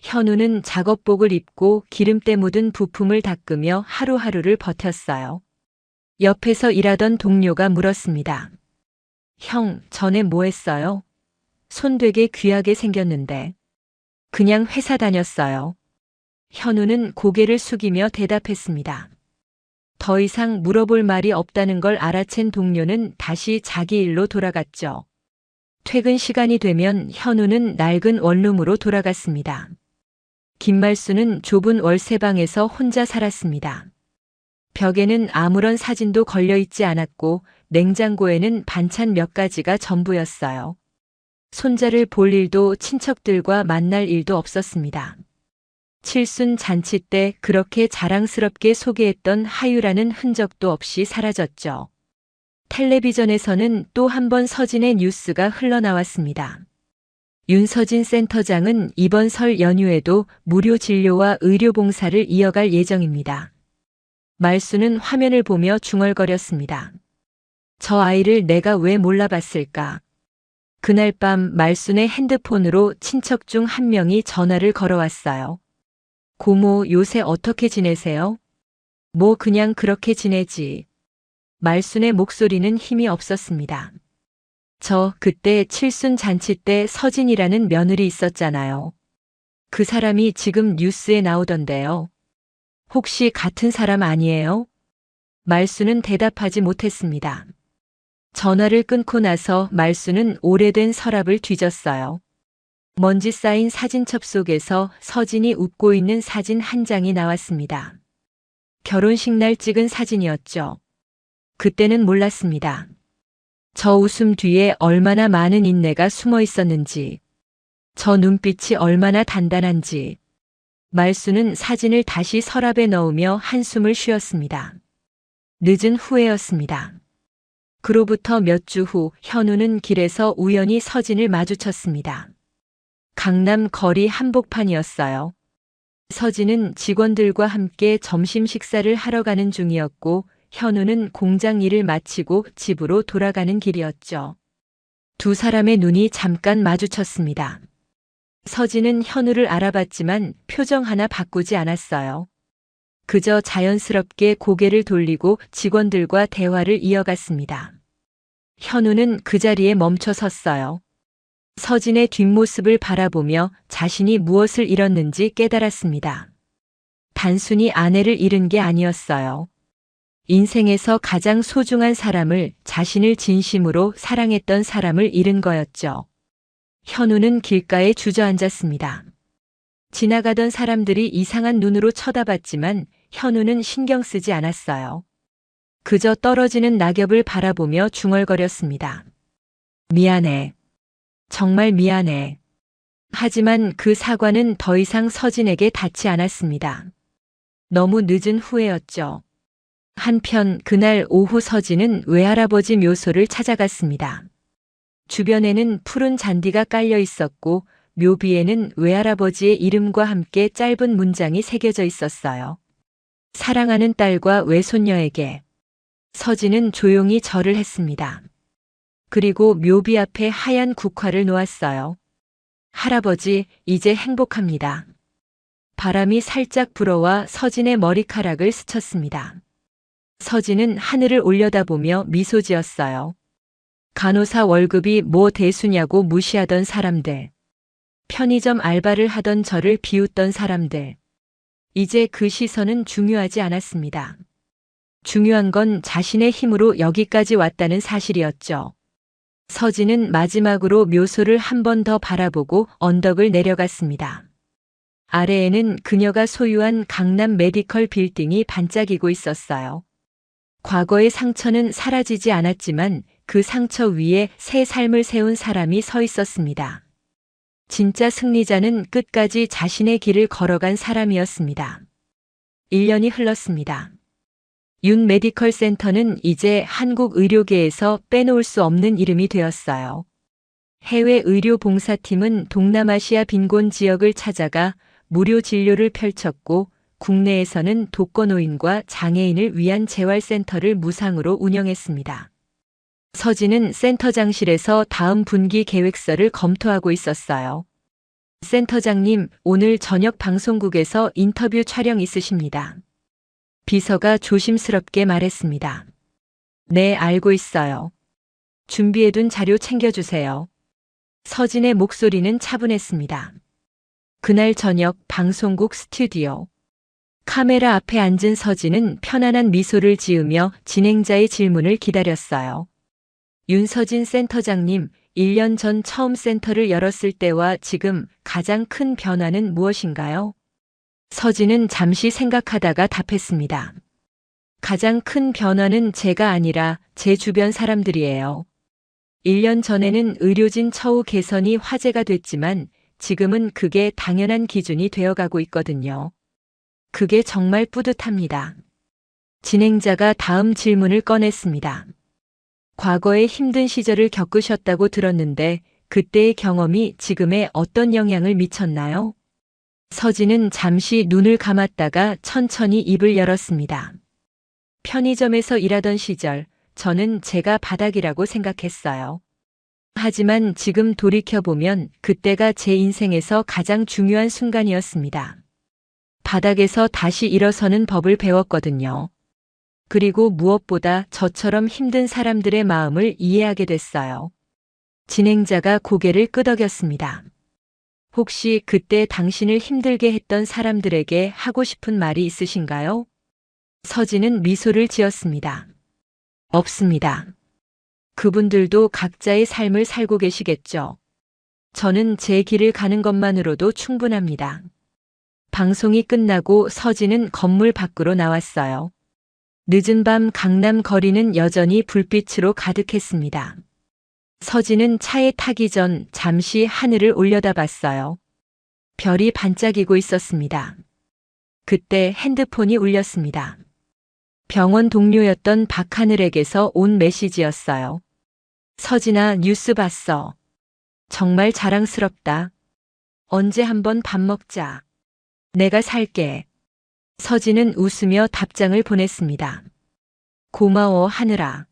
현우는 작업복을 입고 기름때 묻은 부품을 닦으며 하루하루를 버텼어요. 옆에서 일하던 동료가 물었습니다. 형, 전에 뭐 했어요? 손 되게 귀하게 생겼는데. 그냥 회사 다녔어요. 현우는 고개를 숙이며 대답했습니다. 더 이상 물어볼 말이 없다는 걸 알아챈 동료는 다시 자기 일로 돌아갔죠. 퇴근 시간이 되면 현우는 낡은 원룸으로 돌아갔습니다. 김말수는 좁은 월세방에서 혼자 살았습니다. 벽에는 아무런 사진도 걸려 있지 않았고 냉장고에는 반찬 몇 가지가 전부였어요. 손자를 볼 일도 친척들과 만날 일도 없었습니다. 칠순 잔치 때 그렇게 자랑스럽게 소개했던 하유라는 흔적도 없이 사라졌죠. 텔레비전에서는 또 한 번 서진의 뉴스가 흘러나왔습니다. 윤서진 센터장은 이번 설 연휴에도 무료 진료와 의료 봉사를 이어갈 예정입니다. 말수는 화면을 보며 중얼거렸습니다. 저 아이를 내가 왜 몰라봤을까? 그날 밤 말순의 핸드폰으로 친척 중 한 명이 전화를 걸어왔어요. 고모, 요새 어떻게 지내세요? 뭐 그냥 그렇게 지내지. 말순의 목소리는 힘이 없었습니다. 저 그때 칠순 잔치 때 서진이라는 며느리 있었잖아요. 그 사람이 지금 뉴스에 나오던데요. 혹시 같은 사람 아니에요? 말수는 대답하지 못했습니다. 전화를 끊고 나서 말수는 오래된 서랍을 뒤졌어요. 먼지 쌓인 사진첩 속에서 서진이 웃고 있는 사진 한 장이 나왔습니다. 결혼식 날 찍은 사진이었죠. 그때는 몰랐습니다. 저 웃음 뒤에 얼마나 많은 인내가 숨어 있었는지, 저 눈빛이 얼마나 단단한지. 말수는 사진을 다시 서랍에 넣으며 한숨을 쉬었습니다. 늦은 후에였습니다. 그로부터 몇 주 후 현우는 길에서 우연히 서진을 마주쳤습니다. 강남 거리 한복판이었어요. 서진은 직원들과 함께 점심 식사를 하러 가는 중이었고 현우는 공장 일을 마치고 집으로 돌아가는 길이었죠. 두 사람의 눈이 잠깐 마주쳤습니다. 서진은 현우를 알아봤지만 표정 하나 바꾸지 않았어요. 그저 자연스럽게 고개를 돌리고 직원들과 대화를 이어갔습니다. 현우는 그 자리에 멈춰 섰어요. 서진의 뒷모습을 바라보며 자신이 무엇을 잃었는지 깨달았습니다. 단순히 아내를 잃은 게 아니었어요. 인생에서 가장 소중한 사람을, 자신을 진심으로 사랑했던 사람을 잃은 거였죠. 현우는 길가에 주저앉았습니다. 지나가던 사람들이 이상한 눈으로 쳐다봤지만 현우는 신경 쓰지 않았어요. 그저 떨어지는 낙엽을 바라보며 중얼거렸습니다. 미안해. 정말 미안해. 하지만 그 사과는 더 이상 서진에게 닿지 않았습니다. 너무 늦은 후회였죠. 한편 그날 오후 서진은 외할아버지 묘소를 찾아갔습니다. 주변에는 푸른 잔디가 깔려 있었고 묘비에는 외할아버지의 이름과 함께 짧은 문장이 새겨져 있었어요. 사랑하는 딸과 외손녀에게. 서진은 조용히 절을 했습니다. 그리고 묘비 앞에 하얀 국화를 놓았어요. 할아버지, 이제 행복합니다. 바람이 살짝 불어와 서진의 머리카락을 스쳤습니다. 서진은 하늘을 올려다보며 미소 지었어요. 간호사 월급이 뭐 대수냐고 무시하던 사람들. 편의점 알바를 하던 저를 비웃던 사람들. 이제 그 시선은 중요하지 않았습니다. 중요한 건 자신의 힘으로 여기까지 왔다는 사실이었죠. 서진은 마지막으로 묘소를 한 번 더 바라보고 언덕을 내려갔습니다. 아래에는 그녀가 소유한 강남 메디컬 빌딩이 반짝이고 있었어요. 과거의 상처는 사라지지 않았지만 그 상처 위에 새 삶을 세운 사람이 서 있었습니다. 진짜 승리자는 끝까지 자신의 길을 걸어간 사람이었습니다. 1년이 흘렀습니다. 윤 메디컬 센터는 이제 한국 의료계에서 빼놓을 수 없는 이름이 되었어요. 해외 의료 봉사팀은 동남아시아 빈곤 지역을 찾아가 무료 진료를 펼쳤고 국내에서는 독거노인과 장애인을 위한 재활센터를 무상으로 운영했습니다. 서진은 센터장실에서 다음 분기 계획서를 검토하고 있었어요. 센터장님, 오늘 저녁 방송국에서 인터뷰 촬영 있으십니다. 비서가 조심스럽게 말했습니다. 네, 알고 있어요. 준비해둔 자료 챙겨주세요. 서진의 목소리는 차분했습니다. 그날 저녁 방송국 스튜디오. 카메라 앞에 앉은 서진은 편안한 미소를 지으며 진행자의 질문을 기다렸어요. 윤서진 센터장님, 1년 전 처음 센터를 열었을 때와 지금 가장 큰 변화는 무엇인가요? 서진은 잠시 생각하다가 답했습니다. 가장 큰 변화는 제가 아니라 제 주변 사람들이에요. 1년 전에는 의료진 처우 개선이 화제가 됐지만 지금은 그게 당연한 기준이 되어가고 있거든요. 그게 정말 뿌듯합니다. 진행자가 다음 질문을 꺼냈습니다. 과거에 힘든 시절을 겪으셨다고 들었는데 그때의 경험이 지금에 어떤 영향을 미쳤나요? 서진은 잠시 눈을 감았다가 천천히 입을 열었습니다. 편의점에서 일하던 시절, 저는 제가 바닥이라고 생각했어요. 하지만 지금 돌이켜보면 그때가 제 인생에서 가장 중요한 순간이었습니다. 바닥에서 다시 일어서는 법을 배웠거든요. 그리고 무엇보다 저처럼 힘든 사람들의 마음을 이해하게 됐어요. 진행자가 고개를 끄덕였습니다. 혹시 그때 당신을 힘들게 했던 사람들에게 하고 싶은 말이 있으신가요? 서진은 미소를 지었습니다. 없습니다. 그분들도 각자의 삶을 살고 계시겠죠. 저는 제 길을 가는 것만으로도 충분합니다. 방송이 끝나고 서진은 건물 밖으로 나왔어요. 늦은 밤 강남 거리는 여전히 불빛으로 가득했습니다. 서진은 차에 타기 전 잠시 하늘을 올려다봤어요. 별이 반짝이고 있었습니다. 그때 핸드폰이 울렸습니다. 병원 동료였던 박하늘에게서 온 메시지였어요. 서진아, 뉴스 봤어. 정말 자랑스럽다. 언제 한번 밥 먹자. 내가 살게. 서진은 웃으며 답장을 보냈습니다. 고마워, 하늘아.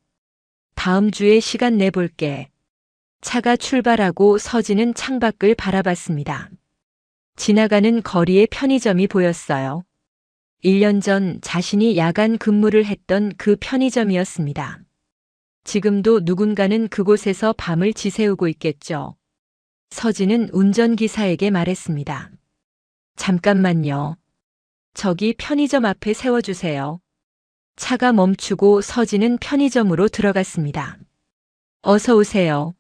다음 주에 시간 내볼게. 차가 출발하고 서진은 창밖을 바라봤습니다. 지나가는 거리에 편의점이 보였어요. 1년 전 자신이 야간 근무를 했던 그 편의점이었습니다. 지금도 누군가는 그곳에서 밤을 지새우고 있겠죠. 서진은 운전기사에게 말했습니다. 잠깐만요. 저기 편의점 앞에 세워주세요. 차가 멈추고 서진은 편의점으로 들어갔습니다. 어서 오세요.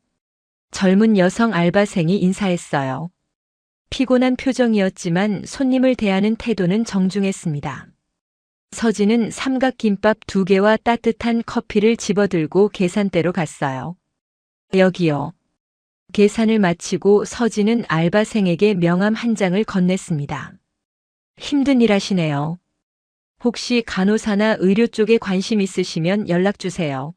젊은 여성 알바생이 인사했어요. 피곤한 표정이었지만 손님을 대하는 태도는 정중했습니다. 서진은 삼각김밥 2개와 따뜻한 커피를 집어들고 계산대로 갔어요. 여기요. 계산을 마치고 서진은 알바생에게 명함 한 장을 건넸습니다. 힘든 일 하시네요. 혹시 간호사나 의료 쪽에 관심 있으시면 연락 주세요.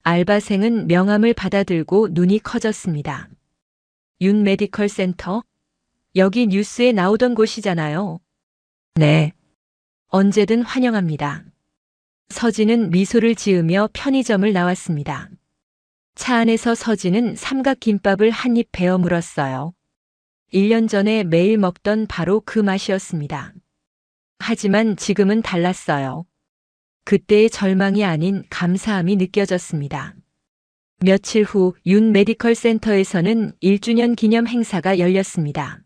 알바생은 명함을 받아들고 눈이 커졌습니다. 윤 메디컬 센터? 여기 뉴스에 나오던 곳이잖아요. 네. 언제든 환영합니다. 서진은 미소를 지으며 편의점을 나왔습니다. 차 안에서 서진은 삼각김밥을 한 입 베어 물었어요. 1년 전에 매일 먹던 바로 그 맛이었습니다. 하지만 지금은 달랐어요. 그때의 절망이 아닌 감사함이 느껴졌습니다. 며칠 후 윤 메디컬 센터에서는 1주년 기념 행사가 열렸습니다.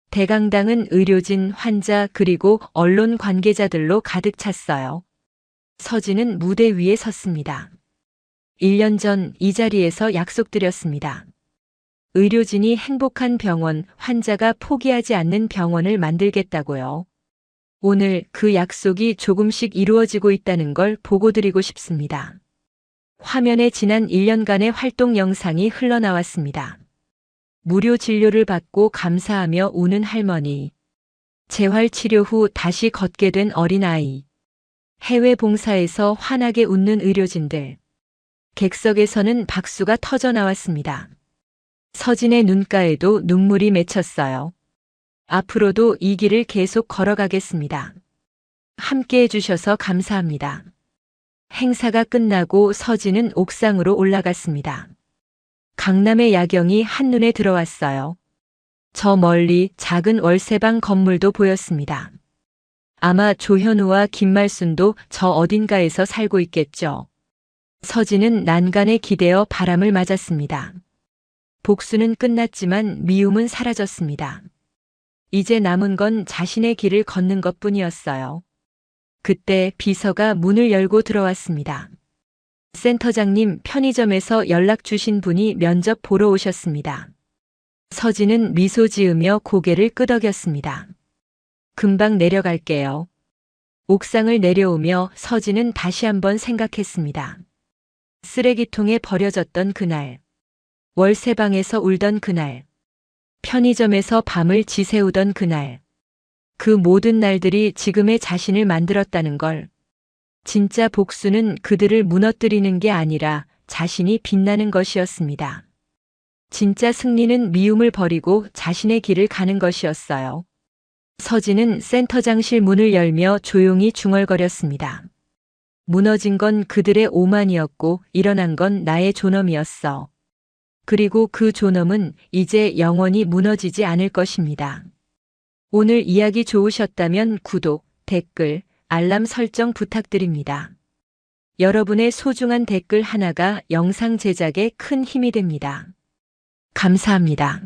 대강당은 의료진, 환자 그리고 언론 관계자들로 가득 찼어요. 서진은 무대 위에 섰습니다. 1년 전 이 자리에서 약속드렸습니다. 의료진이 행복한 병원, 환자가 포기하지 않는 병원을 만들겠다고요. 오늘 그 약속이 조금씩 이루어지고 있다는 걸 보고드리고 싶습니다. 화면에 지난 1년간의 활동 영상이 흘러나왔습니다. 무료 진료를 받고 감사하며 우는 할머니. 재활치료 후 다시 걷게 된 어린아이. 해외 봉사에서 환하게 웃는 의료진들. 객석에서는 박수가 터져 나왔습니다. 서진의 눈가에도 눈물이 맺혔어요. 앞으로도 이 길을 계속 걸어가겠습니다. 함께 해주셔서 감사합니다. 행사가 끝나고 서진은 옥상으로 올라갔습니다. 강남의 야경이 한눈에 들어왔어요. 저 멀리 작은 월세방 건물도 보였습니다. 아마 조현우와 김말순도 저 어딘가에서 살고 있겠죠. 서진은 난간에 기대어 바람을 맞았습니다. 복수는 끝났지만 미움은 사라졌습니다. 이제 남은 건 자신의 길을 걷는 것뿐이었어요. 그때 비서가 문을 열고 들어왔습니다. 센터장님, 편의점에서 연락 주신 분이 면접 보러 오셨습니다. 서진은 미소 지으며 고개를 끄덕였습니다. 금방 내려갈게요. 옥상을 내려오며 서진은 다시 한번 생각했습니다. 쓰레기통에 버려졌던 그날, 월세방에서 울던 그날, 편의점에서 밤을 지새우던 그날, 그 모든 날들이 지금의 자신을 만들었다는 걸. 진짜 복수는 그들을 무너뜨리는 게 아니라 자신이 빛나는 것이었습니다. 진짜 승리는 미움을 버리고 자신의 길을 가는 것이었어요. 서진은 센터장실 문을 열며 조용히 중얼거렸습니다. 무너진 건 그들의 오만이었고 일어난 건 나의 존엄이었어. 그리고 그 존엄은 이제 영원히 무너지지 않을 것입니다. 오늘 이야기 좋으셨다면 구독, 댓글, 알람 설정 부탁드립니다. 여러분의 소중한 댓글 하나가 영상 제작에 큰 힘이 됩니다. 감사합니다.